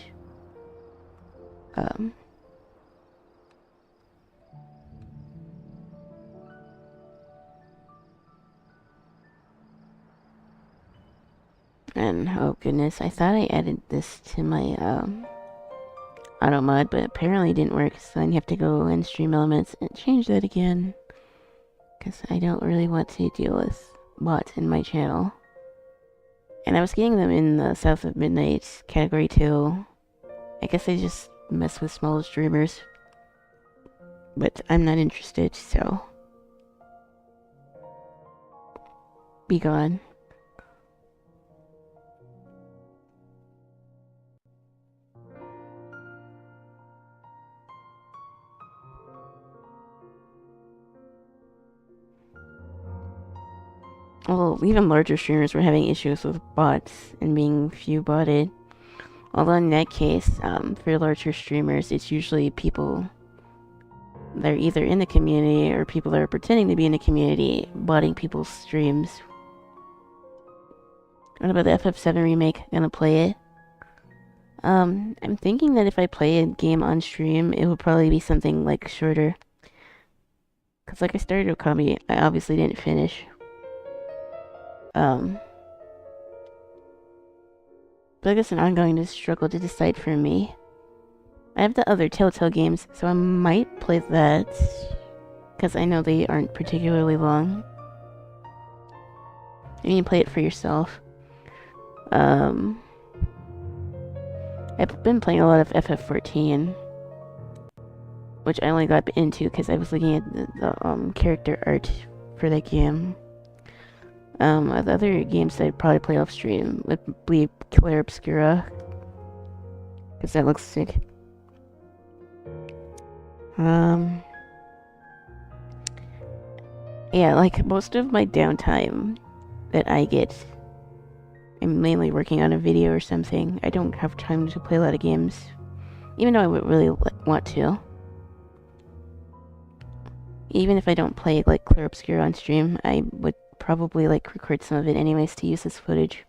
And oh goodness, I thought I added this to my auto mod, but apparently it didn't work, so then you have to go in Stream Elements and change that again. Because I don't really want to deal with bots in my channel. And I was getting them in the South of Midnight category 2. I guess I just mess with small streamers. But I'm not interested, so... be gone. Well, even larger streamers were having issues with bots and being few botted. Although in that case, for larger streamers, it's usually people that are either in the community or people that are pretending to be in the community botting people's streams. What about the FF7 remake? Gonna play it? I'm thinking that if I play a game on stream, it would probably be something like shorter. Cause like I started Okami, I obviously didn't finish. But I guess I'm going to struggle to decide for me. I have the other Telltale games, so I might play that. Because I know they aren't particularly long. And you can play it for yourself. I've been playing a lot of FF14. Which I only got into because I was looking at the character art for that game. The other games that I'd probably play off stream would be Claire Obscura. Because that looks sick. Yeah, like most of my downtime that I get, I'm mainly working on a video or something. I don't have time to play a lot of games. Even though I would really want to. Even if I don't play like Claire Obscura on stream, I would probably like record some of it anyways to use as footage.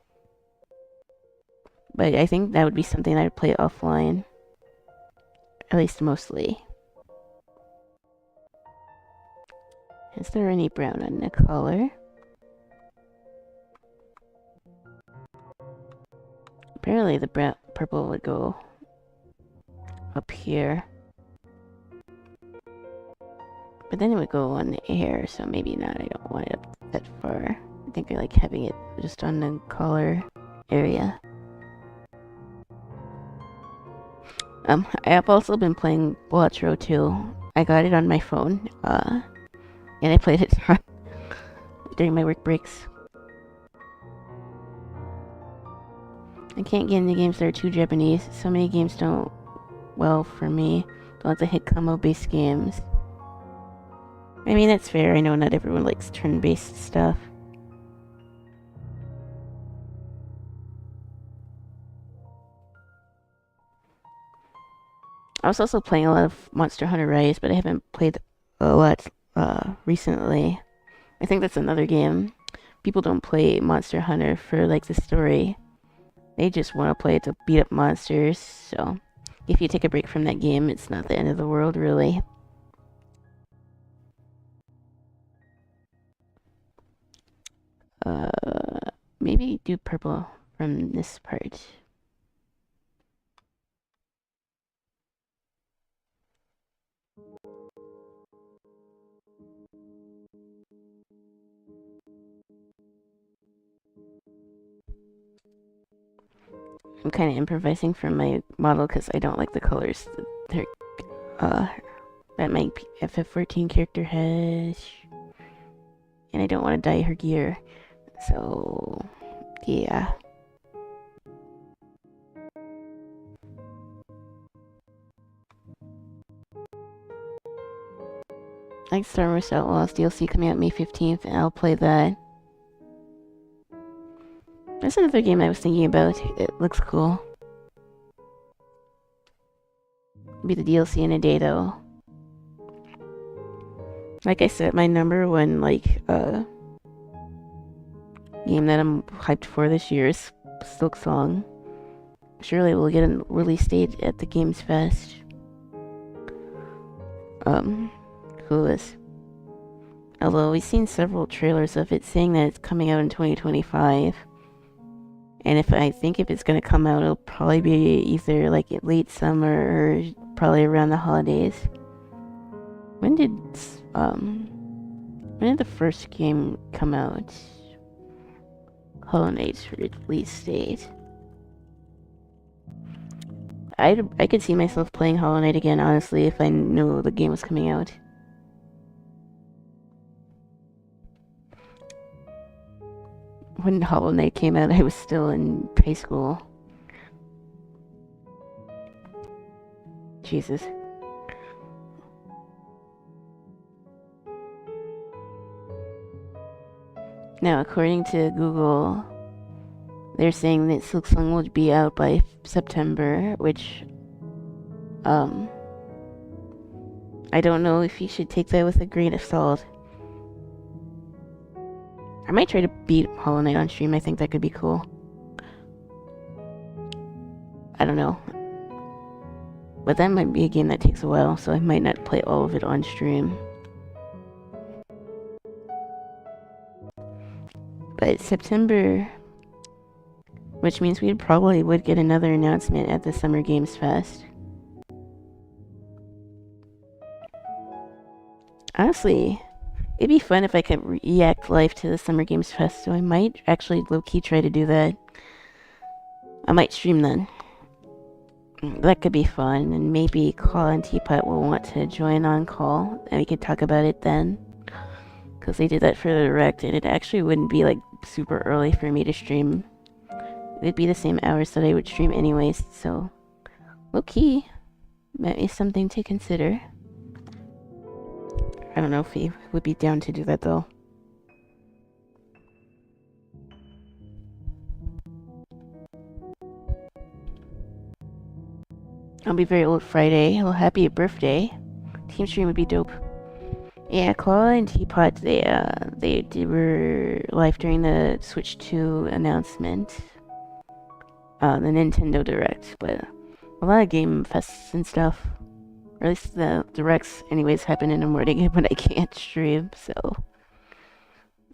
But I think that would be something I would play offline. At least mostly. Is there any brown on the collar? Apparently the purple would go up here. But then it would go on the air, so maybe not. I don't want it up that far. I think I like having it just on the collar area. I have also been playing Blatro 2. I got it on my phone, and I played it during my work breaks. I can't get into games that are too Japanese. So many games don't well for me. Don't like the hit combo-based games. I mean, that's fair. I know not everyone likes turn-based stuff. I was also playing a lot of Monster Hunter Rise, but I haven't played a lot recently. I think that's another game. People don't play Monster Hunter for like the story. They just want to play it to beat up monsters. So if you take a break from that game, it's not the end of the world, really. Maybe do purple from this part. I'm kind of improvising for my model because I don't like the colors that my FF14 character has. And I don't want to dye her gear. So, yeah. Like Star Wars Outlaws DLC coming out May 15th, and I'll play that. That's another game I was thinking about. It looks cool. It'll be the DLC in a day, though. Like I said, my number one, game that I'm hyped for this year is Silk Song. Surely we'll get a release date at the Games Fest. Clueless. Although we've seen several trailers of it saying that it's coming out in 2025. And if it's gonna come out, it'll probably be either like late summer or probably around the holidays. When did the first game come out? Hollow Knight's release date. I could see myself playing Hollow Knight again, honestly, if I knew the game was coming out. When Hollow Knight came out, I was still in high school. Jesus. Now, according to Google, they're saying that Silksong will be out by September, which, I don't know if you should take that with a grain of salt. I might try to beat Hollow Knight on stream. I think that could be cool. I don't know. But that might be a game that takes a while, so I might not play all of it on stream. But September, which means we probably would get another announcement at the Summer Games Fest. Honestly, it'd be fun if I could react live to the Summer Games Fest, so I might actually low-key try to do that. I might stream then. That could be fun, and maybe Call and Teapot will want to join on call, and we could talk about it then. Because they did that for the Direct, and it actually wouldn't be like super early for me to stream. It'd be the same hours that I would stream anyways, so low-key, that is something to consider. I don't know if he would be down to do that though. I'll be very old Friday. Well, happy birthday. Team stream would be dope. Yeah, Claw and Teapot, they were live during the Switch 2 announcement. The Nintendo Direct, but a lot of game fests and stuff. Or at least the Directs anyways happen in the morning when I can't stream, so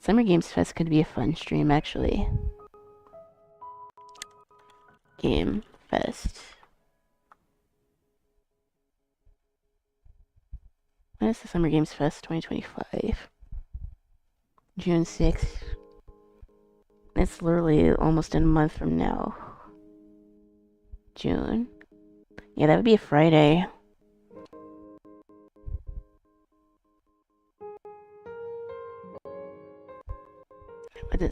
Summer Games Fest could be a fun stream actually. Game Fest. When is the Summer Games Fest 2025? June 6th. It's literally almost in a month from now. June. Yeah, that would be a Friday.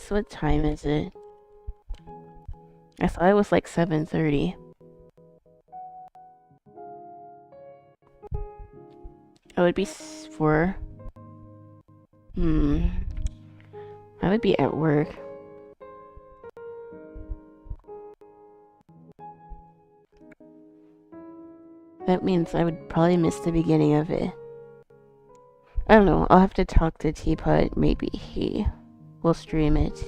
What time is it? I thought it was like 7:30. Oh, it'd be 4. I would be at work. That means I would probably miss the beginning of it. I don't know, I'll have to talk to Teapot. Maybe he will stream it.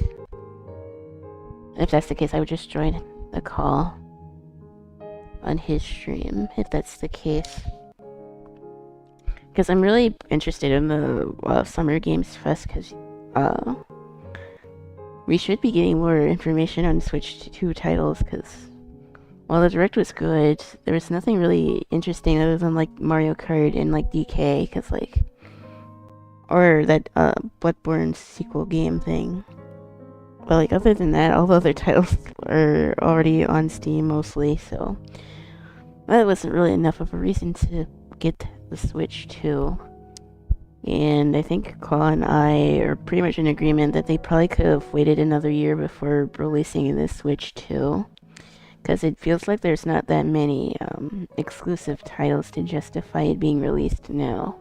If that's the case, I would just join the call on his stream, if that's the case. Because I'm really interested in the Summer Games Fest, because we should be getting more information on Switch 2 titles, because while the Direct was good, there was nothing really interesting other than like Mario Kart and like DK, because like, or that Bloodborne sequel game thing. But like other than that, all the other titles are already on Steam mostly, so that wasn't really enough of a reason to get the Switch 2. And I think Claw and I are pretty much in agreement that they probably could have waited another year before releasing the Switch 2. Because it feels like there's not that many exclusive titles to justify it being released now.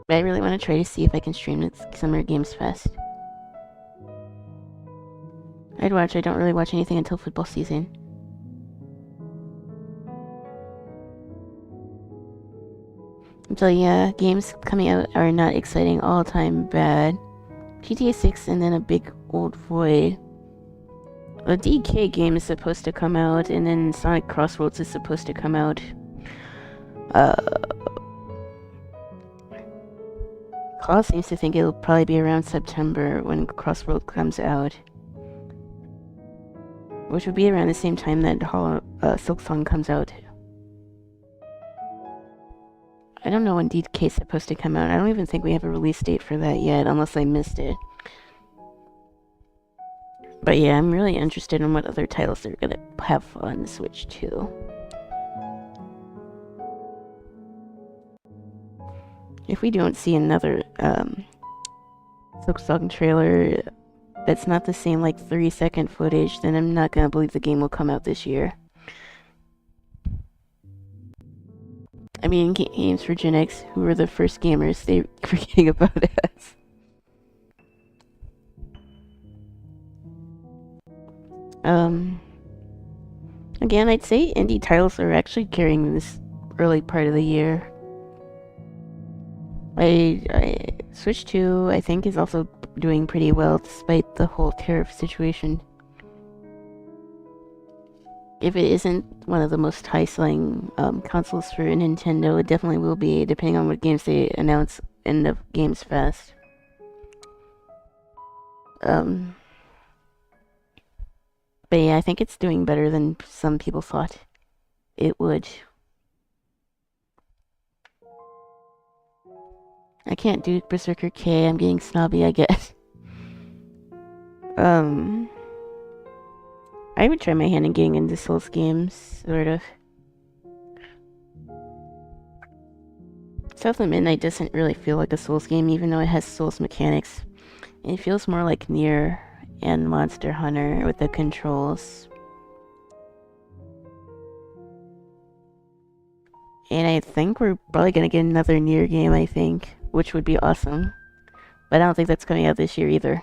But I really want to try to see if I can stream the Summer Games Fest. I don't really watch anything until football season. So yeah, games coming out are not exciting, all-time bad. GTA 6 and then a big old void. The DK game is supposed to come out, and then Sonic Crossroads is supposed to come out. Claw seems to think it'll probably be around September when Crossroads comes out. Which would be around the same time that Silk Song comes out. I don't know when DK is supposed to come out. I don't even think we have a release date for that yet, unless I missed it. But yeah, I'm really interested in what other titles they're gonna have on the Switch too. If we don't see another Silk Song trailer that's not the same like 3-second footage, then I'm not gonna believe the game will come out this year. I mean, games for Gen X, who were the first gamers, they're forgetting about us. Again, I'd say indie titles are actually carrying this early part of the year. Switch 2, I think, is also doing pretty well despite the whole tariff situation. If it isn't one of the most high-selling consoles for Nintendo, it definitely will be, depending on what games they announce in the Games Fest. But yeah, I think it's doing better than some people thought it would. I can't do Berserker K, I'm getting snobby, I guess. I would try my hand in getting into Souls games, sort of. South of Midnight doesn't really feel like a Souls game, even though it has Souls mechanics. It feels more like Nier and Monster Hunter with the controls. And I think we're probably gonna get another Nier game, I think, which would be awesome. But I don't think that's coming out this year either.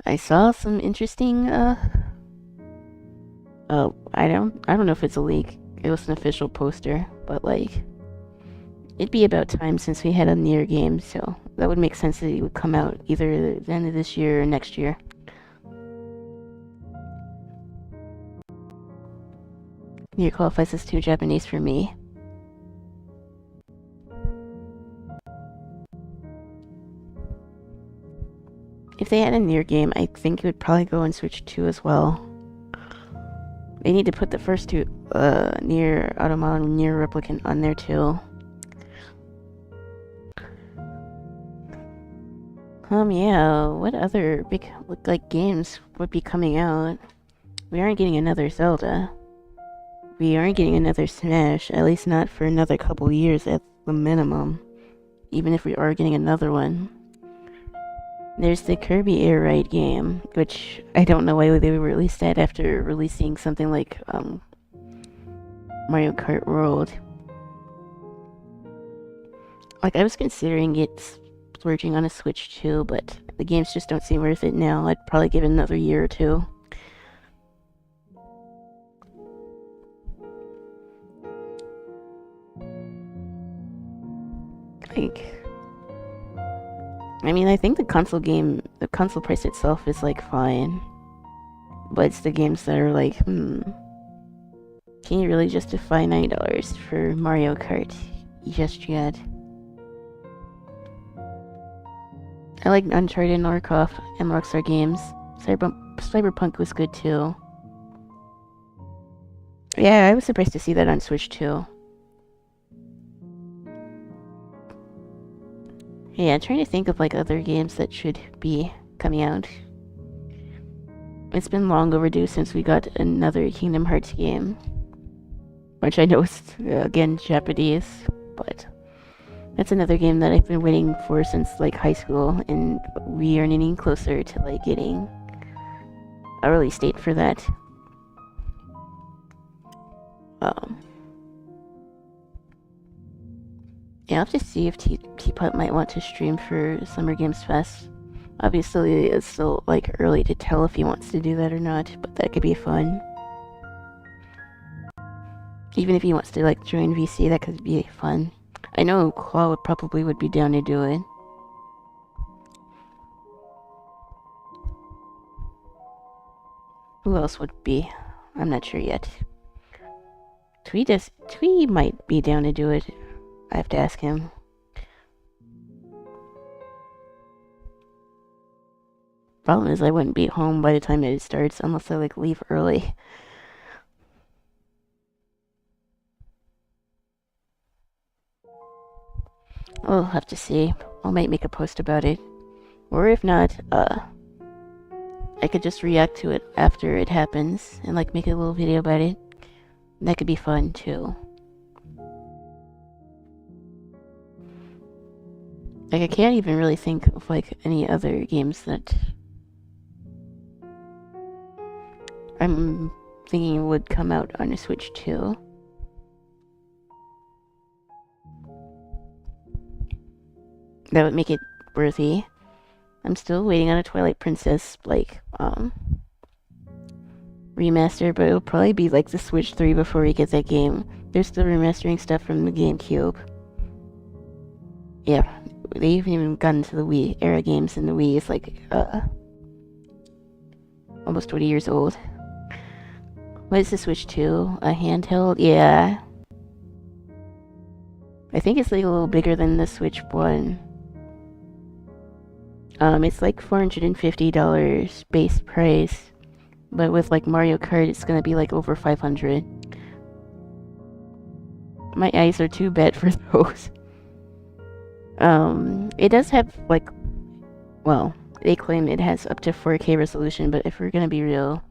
I saw some interesting, I don't know if it's a leak. It was an official poster, but like, it'd be about time since we had a Nier game, so that would make sense that it would come out either the end of this year or next year. Nier qualifies as too Japanese for me. If they had a Nier game, I think it would probably go on Switch 2 as well. They need to put the first two, Nier Automata and Nier Replicant on there too. Yeah, what other big, like, games would be coming out? We aren't getting another Zelda. We aren't getting another Smash, at least not for another couple years at the minimum. Even if we are getting another one. There's the Kirby Air Ride game, which I don't know why they released that after releasing something like Mario Kart World. Like, I was considering it splurging on a Switch too, but the games just don't seem worth it now. I'd probably give it another year or two. I mean, I think the console price itself is, like, fine. But it's the games that are like, can you really justify $9 for Mario Kart just yet? I like Uncharted and Warcraft and Rockstar games. Cyberpunk was good too. Yeah, I was surprised to see that on Switch too. Yeah, I'm trying to think of like other games that should be coming out. It's been long overdue since we got another Kingdom Hearts game. Which I know is, again, Japanese, but that's another game that I've been waiting for since like high school, and we are getting closer to like getting a release date for that. Yeah, I'll have to see if Teapot might want to stream for Summer Games Fest. Obviously, it's still like early to tell if he wants to do that or not, but that could be fun. Even if he wants to like join VC, that could be fun. I know Claw probably would be down to do it. Who else would be? I'm not sure yet. Twee might be down to do it. I have to ask him. Problem is I wouldn't be home by the time that it starts unless I like leave early. I'll have to see. I might make a post about it. Or if not, I could just react to it after it happens and like make a little video about it. That could be fun too. Like I can't even really think of like any other games that I'm thinking would come out on a Switch too. That would make it worthy. I'm still waiting on a Twilight Princess, like, remaster, but it'll probably be like the Switch 3 before we get that game. They're still remastering stuff from the GameCube. Yeah, they haven't even gotten to the Wii era games, and the Wii is like, almost 20 years old. What is the Switch 2? A handheld? Yeah. I think it's like a little bigger than the Switch 1. It's like $450 base price, but with like Mario Kart, it's gonna be like over 500. My eyes are too bad for those. It does have like, well, they claim it has up to 4K resolution, but if we're gonna be real,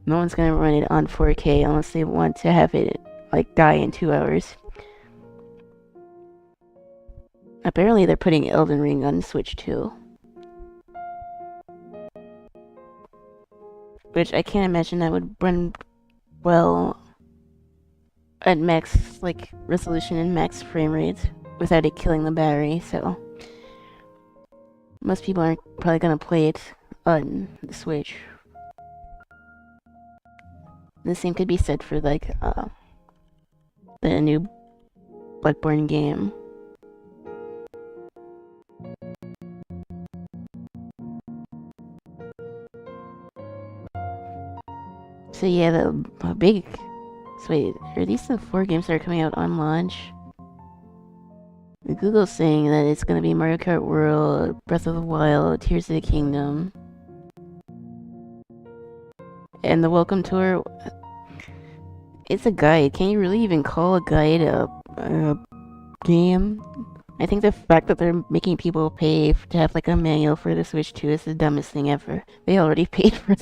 no one's gonna run it on 4K unless they want to have it like die in 2 hours. Apparently, they're putting Elden Ring on Switch too. Which I can't imagine that would run well at max like resolution and max frame rates without it killing the battery, so most people aren't probably gonna play it on the Switch. The same could be said for like the new Bloodborne game. So yeah, the big... So wait, are these the 4 games that are coming out on launch? Google's saying that it's gonna be Mario Kart World, Breath of the Wild, Tears of the Kingdom. And the Welcome Tour... It's a guide. Can you really even call a guide a game? I think the fact that they're making people pay to have like a manual for the Switch 2 is the dumbest thing ever. They already paid for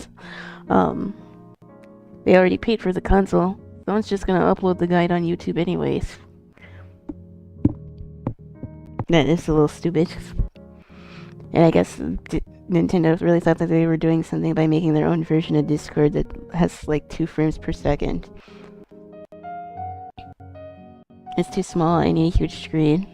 They already paid for the console. Someone's just gonna upload the guide on YouTube anyways. That is a little stupid. And I guess Nintendo really thought that they were doing something by making their own version of Discord that has like 2 frames per second. It's too small, I need a huge screen.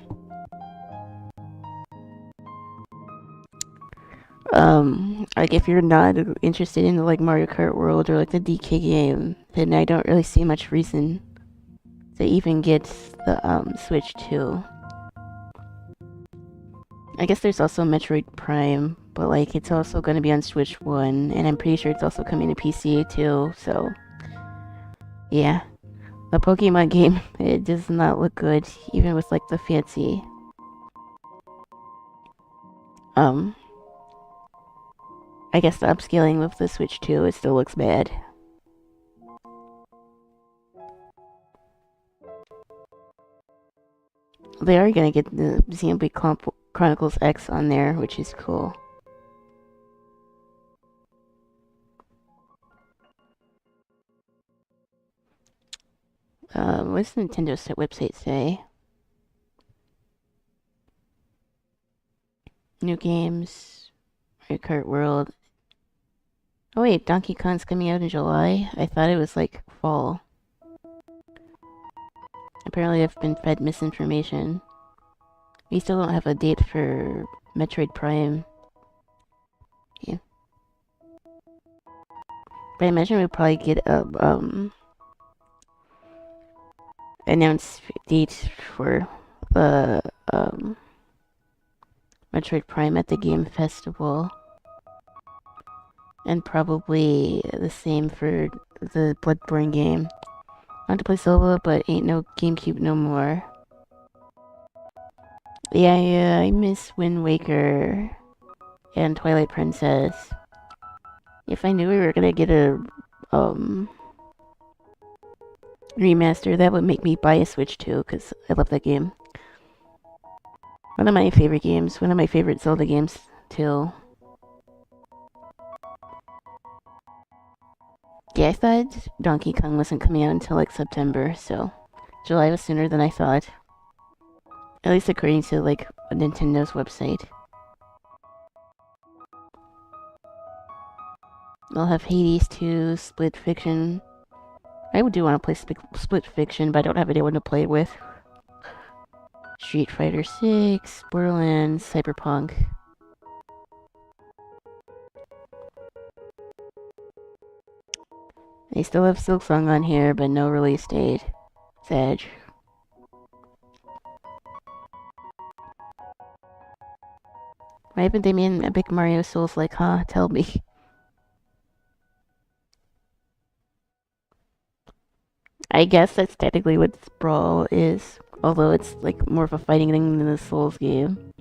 Like if you're not interested in like Mario Kart World or like the DK game, then I don't really see much reason to even get the Switch 2. I guess there's also Metroid Prime, but like it's also going to be on Switch 1, and I'm pretty sure it's also coming to PC too, so yeah. The Pokemon game, it does not look good, even with like the fancy I guess the upscaling with the Switch 2, it still looks bad. They are gonna get the Xenoblade Chronicles X on there, which is cool. What does Nintendo's website say? New games, Mario Kart World. Oh wait, Donkey Kong's coming out in July? I thought it was like fall. Apparently I've been fed misinformation. We still don't have a date for Metroid Prime. Yeah. But I imagine we'll probably get a, announced date for the, Metroid Prime at the Game Festival. And probably the same for the Bloodborne game. I want to play solo, but ain't no GameCube no more. Yeah, I miss Wind Waker and Twilight Princess. If I knew we were gonna get a remaster, that would make me buy a Switch too, because I love that game. One of my favorite games, one of my favorite Zelda games too. Yeah, I thought Donkey Kong wasn't coming out until like September, so July was sooner than I thought. At least according to like Nintendo's website. They'll have Hades 2, Split Fiction. I do want to play Split Fiction, but I don't have anyone to play it with. Street Fighter 6, Borderlands, Cyberpunk. They still have Silksong on here, but no release date. Sad. Why haven't they made Epic Mario Souls like, huh? Tell me. I guess that's technically what Brawl is, although it's like more of a fighting thing than a Souls game.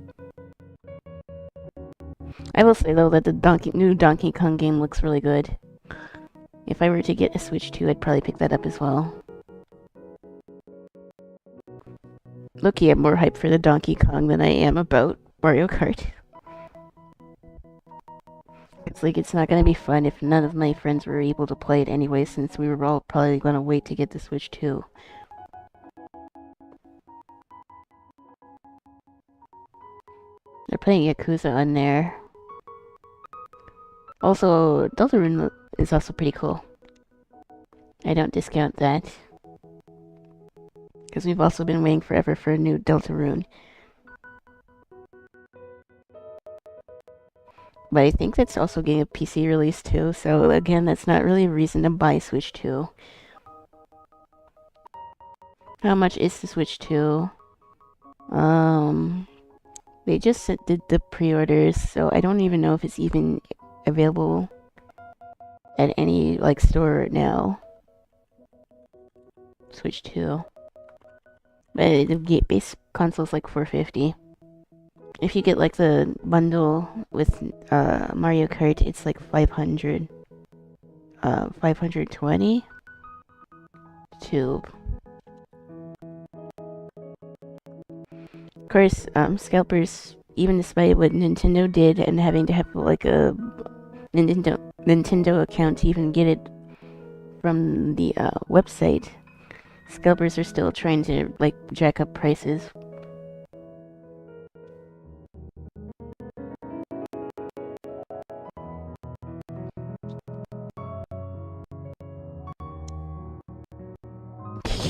I will say though that the new Donkey Kong game looks really good. If I were to get a Switch 2, I'd probably pick that up as well. Look, I'm more hyped for the Donkey Kong than I am about Mario Kart. It's like it's not gonna be fun if none of my friends were able to play it anyway, since we were all probably gonna wait to get the Switch 2. They're putting Yakuza on there. Also, Deltarune is also pretty cool. I don't discount that. Because we've also been waiting forever for a new Deltarune. But I think that's also getting a PC release too, so again, that's not really a reason to buy Switch 2. How much is the Switch 2? They just did the pre-orders, so I don't even know if it's even available at any, like, store now. Switch 2. But the base console's like $450. If you get, like, the bundle with Mario Kart, it's like 500. 520? Tube. Of course, scalpers, even despite what Nintendo did and having to have like a Nintendo account to even get it from the website, scalpers are still trying to like jack up prices.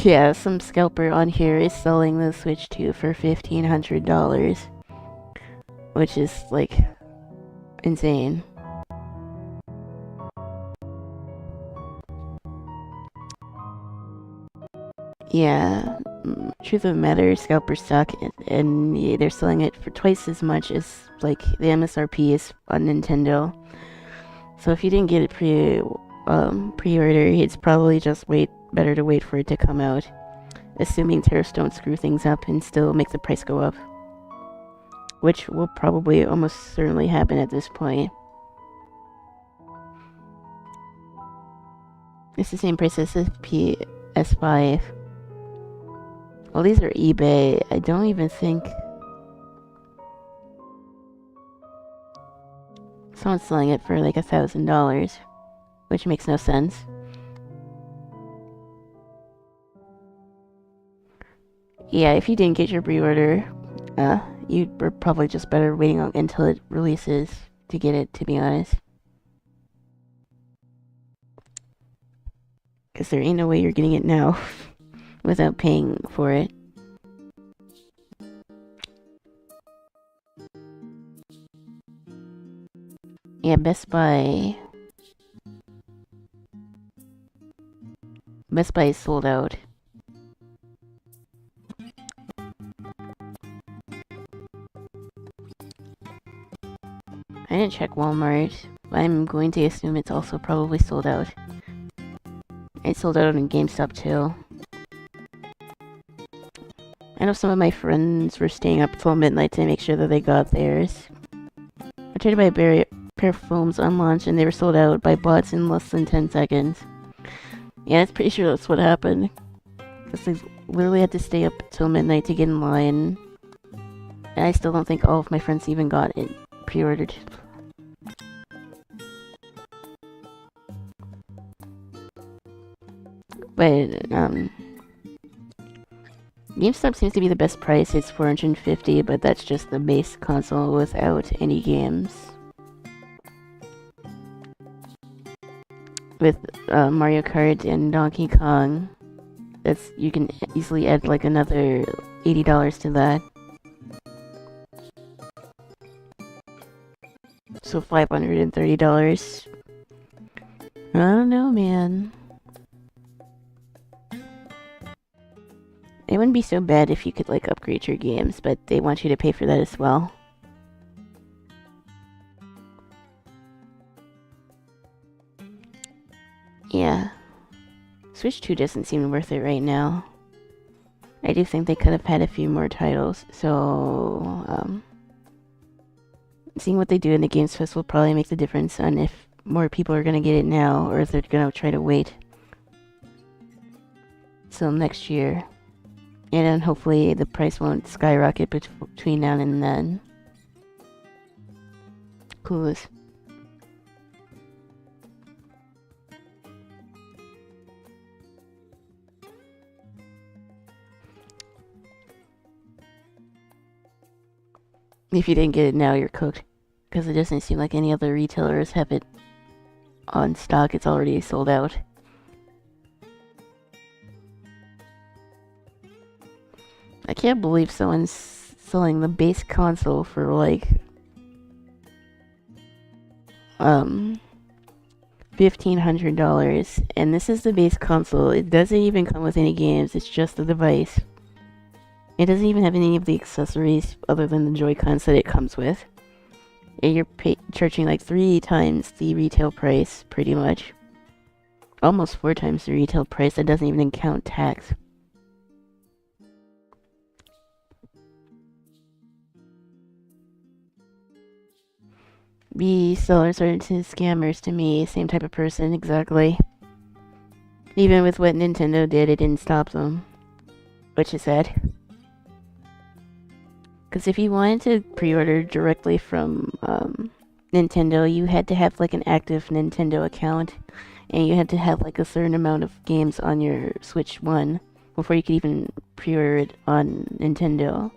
Yeah, some scalper on here is selling the Switch 2 for $1,500, which is like insane. Yeah, truth of the matter, scalpers suck, and they're selling it for twice as much as like the MSRP is on Nintendo. So if you didn't get it pre-order, it's probably just better to wait for it to come out, assuming tariffs don't screw things up and still make the price go up, which will probably almost certainly happen at this point. It's the same price as the PS5. Well, these are eBay. I don't even think someone's selling it for like $1,000, which makes no sense. Yeah, if you didn't get your pre-order, you were probably just better waiting until it releases to get it, to be honest. Because there ain't no way you're getting it now without paying for it. Yeah, Best Buy is sold out. I didn't check Walmart. I'm going to assume it's also probably sold out. It sold out on GameStop too. I know some of my friends were staying up till midnight to make sure that they got theirs. I tried to buy a pair of phones on launch and they were sold out by bots in less than 10 seconds. Yeah, it's pretty sure that's what happened. Because I literally had to stay up till midnight to get in line. And I still don't think all of my friends even got it pre-ordered. But, GameStop seems to be the best price. It's $450, but that's just the base console without any games. With Mario Kart and Donkey Kong, you can easily add like another $80 to that. So $530. I don't know, man. It wouldn't be so bad if you could like upgrade your games, but they want you to pay for that as well. Yeah. Switch 2 doesn't seem worth it right now. I do think they could have had a few more titles, so seeing what they do in the Games Fest will probably make the difference on if more people are gonna get it now or if they're gonna try to wait till next year. And then hopefully the price won't skyrocket between now and then. Cool. If you didn't get it now, you're cooked. Because it doesn't seem like any other retailers have it on stock. It's already sold out. I can't believe someone's selling the base console for like $1,500, and this is the base console. It doesn't even come with any games. It's just the device. It doesn't even have any of the accessories other than the Joy-Cons that it comes with. And you're charging like 3 times the retail price, pretty much. Almost 4 times the retail price. That doesn't even count tax. The sellers are into scammers to me. Same type of person, exactly. Even with what Nintendo did, it didn't stop them. Which is sad. Because if you wanted to pre-order directly from Nintendo, you had to have like an active Nintendo account. And you had to have like a certain amount of games on your Switch 1 before you could even pre-order it on Nintendo.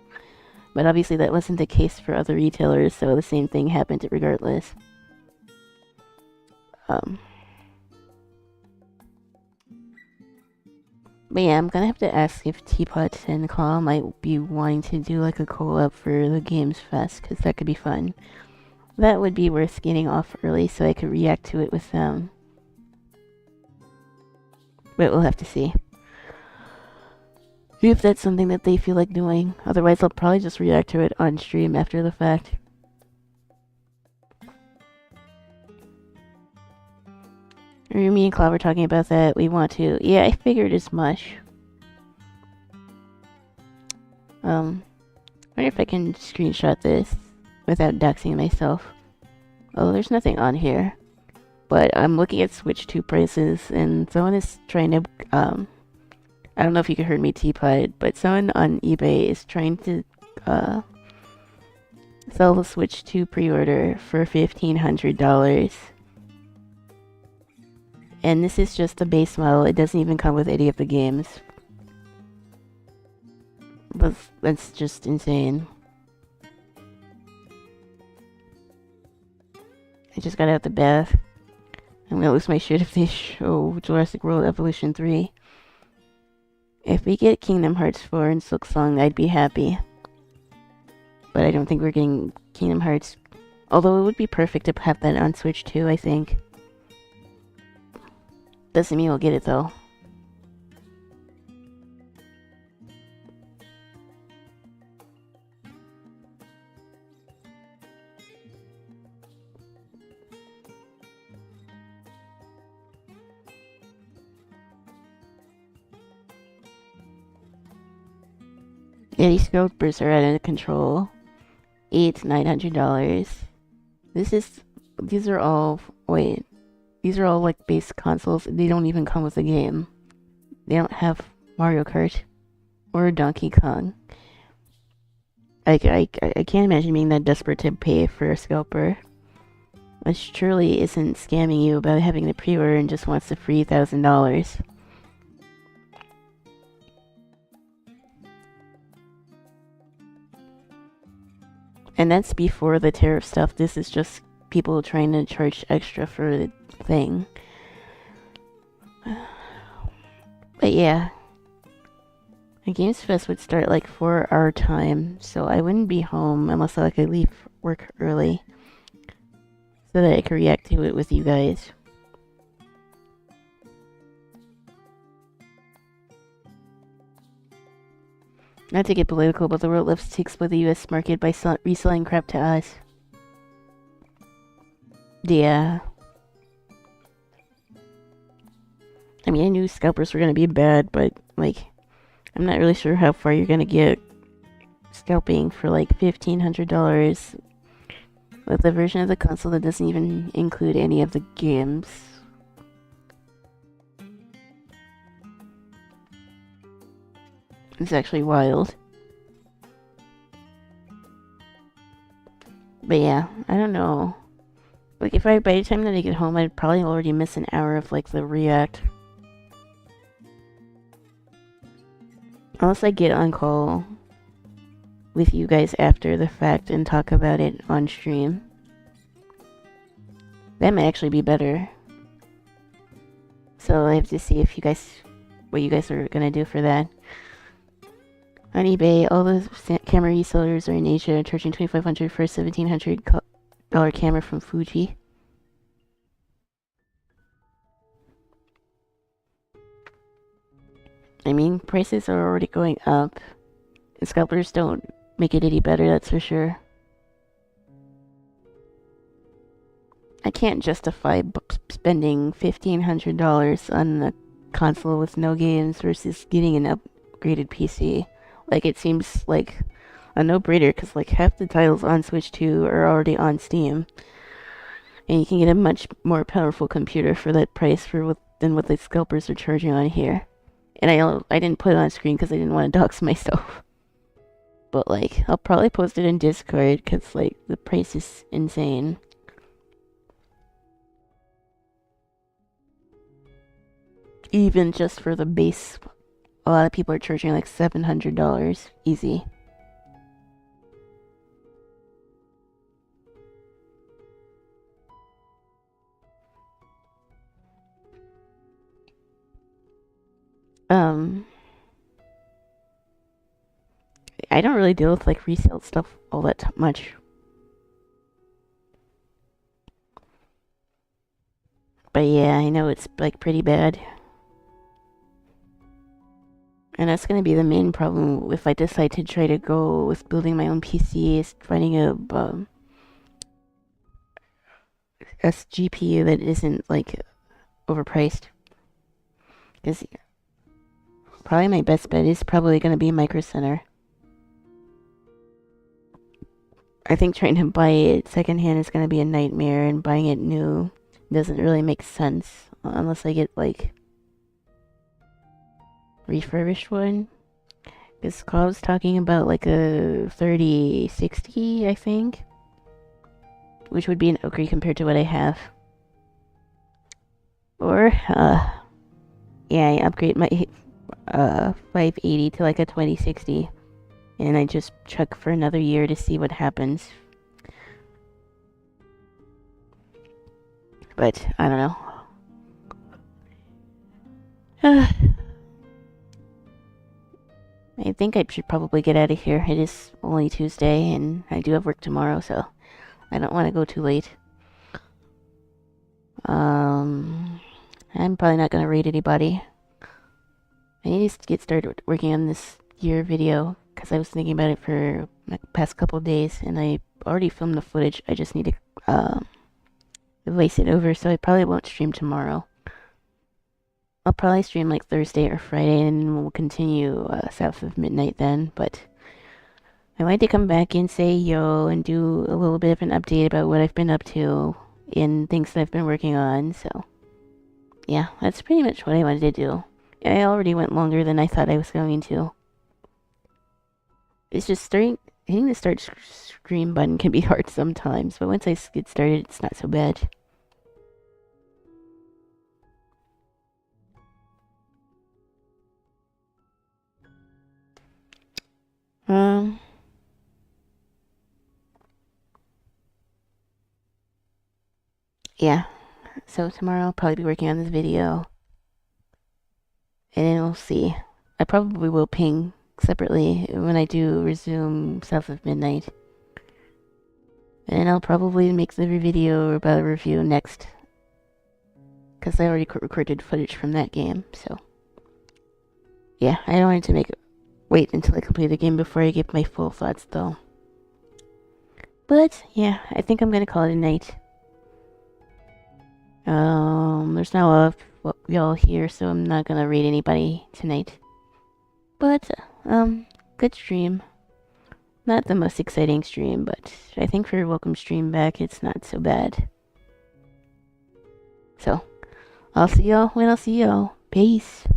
But obviously that wasn't the case for other retailers, so the same thing happened regardless. But yeah, I'm gonna have to ask if Teapot and Claw might be wanting to do like a collab for the Games Fest, because that could be fun. That would be worth getting off early so I could react to it with them. But we'll have to see if that's something that they feel like doing. Otherwise, I'll probably just react to it on stream after the fact. Me and Cloud were talking about that. We want to. Yeah, I figured as much. Wonder if I can screenshot this without doxing myself. Oh, there's nothing on here. But I'm looking at Switch 2 prices, and someone is trying to, I don't know if you can hear me, Teapot, but someone on eBay is trying to, sell the Switch 2 pre-order for $1,500. And this is just the base model. It doesn't even come with any of the games. That's just insane. I just got out the bath. I'm gonna lose my shit if they show Jurassic World Evolution 3. If we get Kingdom Hearts 4 and Silksong, I'd be happy. But I don't think we're getting Kingdom Hearts. Although it would be perfect to have that on Switch 2, I think. Doesn't mean we'll get it though. Yeah, these scalpers are out of control. $800 to $900. These are all, wait, these are all like base consoles. They don't even come with a game. They don't have Mario Kart or Donkey Kong. I can't imagine being that desperate to pay for a scalper. Which surely isn't scamming you about having the pre-order and just wants the free $1,000. And that's before the tariff stuff. This is just people trying to charge extra for the thing. But yeah. The Games Fest would start like 4 our time, so I wouldn't be home unless I could leave work early. So that I could react to it with you guys. Not to get political, but the world loves to exploit the US market by reselling crap to us. Yeah. I mean, I knew scalpers were gonna be bad, but, like, I'm not really sure how far you're gonna get scalping for, like, $1,500 with a version of the console that doesn't even include any of the games. It's actually wild. But yeah, I don't know. Like, if by the time that I get home, I'd probably already miss an hour of, like, the react. Unless I get on call with you guys after the fact and talk about it on stream. That might actually be better. So I have to see if what you guys are gonna do for that. On eBay, all the camera resellers are in Asia, charging $2,500 for a $1,700 camera from Fuji. I mean, prices are already going up. And scalpers don't make it any better, that's for sure. I can't justify spending $1,500 on a console with no games versus getting an upgraded PC. Like, it seems like a no-brainer, because, like, half the titles on Switch 2 are already on Steam. And you can get a much more powerful computer for that price than what the scalpers are charging on here. And I didn't put it on screen because I didn't want to dox myself. But, like, I'll probably post it in Discord, because, like, the price is insane. Even just for the base, a lot of people are charging like $700 easy. I don't really deal with like resale stuff all that much. But yeah, I know it's like pretty bad. And that's gonna be the main problem if I decide to try to go with building my own PC, is finding a GPU that isn't like overpriced. Because probably my best bet is probably gonna be Micro Center. I think trying to buy it secondhand is gonna be a nightmare, and buying it new doesn't really make sense unless I get like refurbished one. Because I was talking about like a 3060, I think, which would be an upgrade compared to what I have. Or yeah, I upgrade my 580 to like a 2060, and I just chuck for another year to see what happens. But I don't know. I think I should probably get out of here. It is only Tuesday, and I do have work tomorrow, so I don't want to go too late. I'm probably not gonna raid anybody. I need to get started working on this year video, because I was thinking about it for the past couple days, and I already filmed the footage. I just need to voice it over, so I probably won't stream tomorrow. I'll probably stream like Thursday or Friday, and we'll continue south of midnight then, but I wanted to come back and say yo and do a little bit of an update about what I've been up to in things that I've been working on, so yeah, that's pretty much what I wanted to do. I already went longer than I thought I was going to. It's just hitting the start stream button can be hard sometimes, but once I get started, it's not so bad. Yeah, so tomorrow I'll probably be working on this video, and then we'll see. I probably will ping separately when I do resume South of Midnight. And I'll probably make the video about a review next, because I already recorded footage from that game, so yeah, I don't want to wait until I complete the game before I give my full thoughts, though. But yeah, I think I'm gonna call it a night. There's not a lot of y'all here, so I'm not gonna raid anybody tonight. But good stream. Not the most exciting stream, but I think for a welcome stream back, it's not so bad. So, I'll see y'all when I'll see y'all. Peace.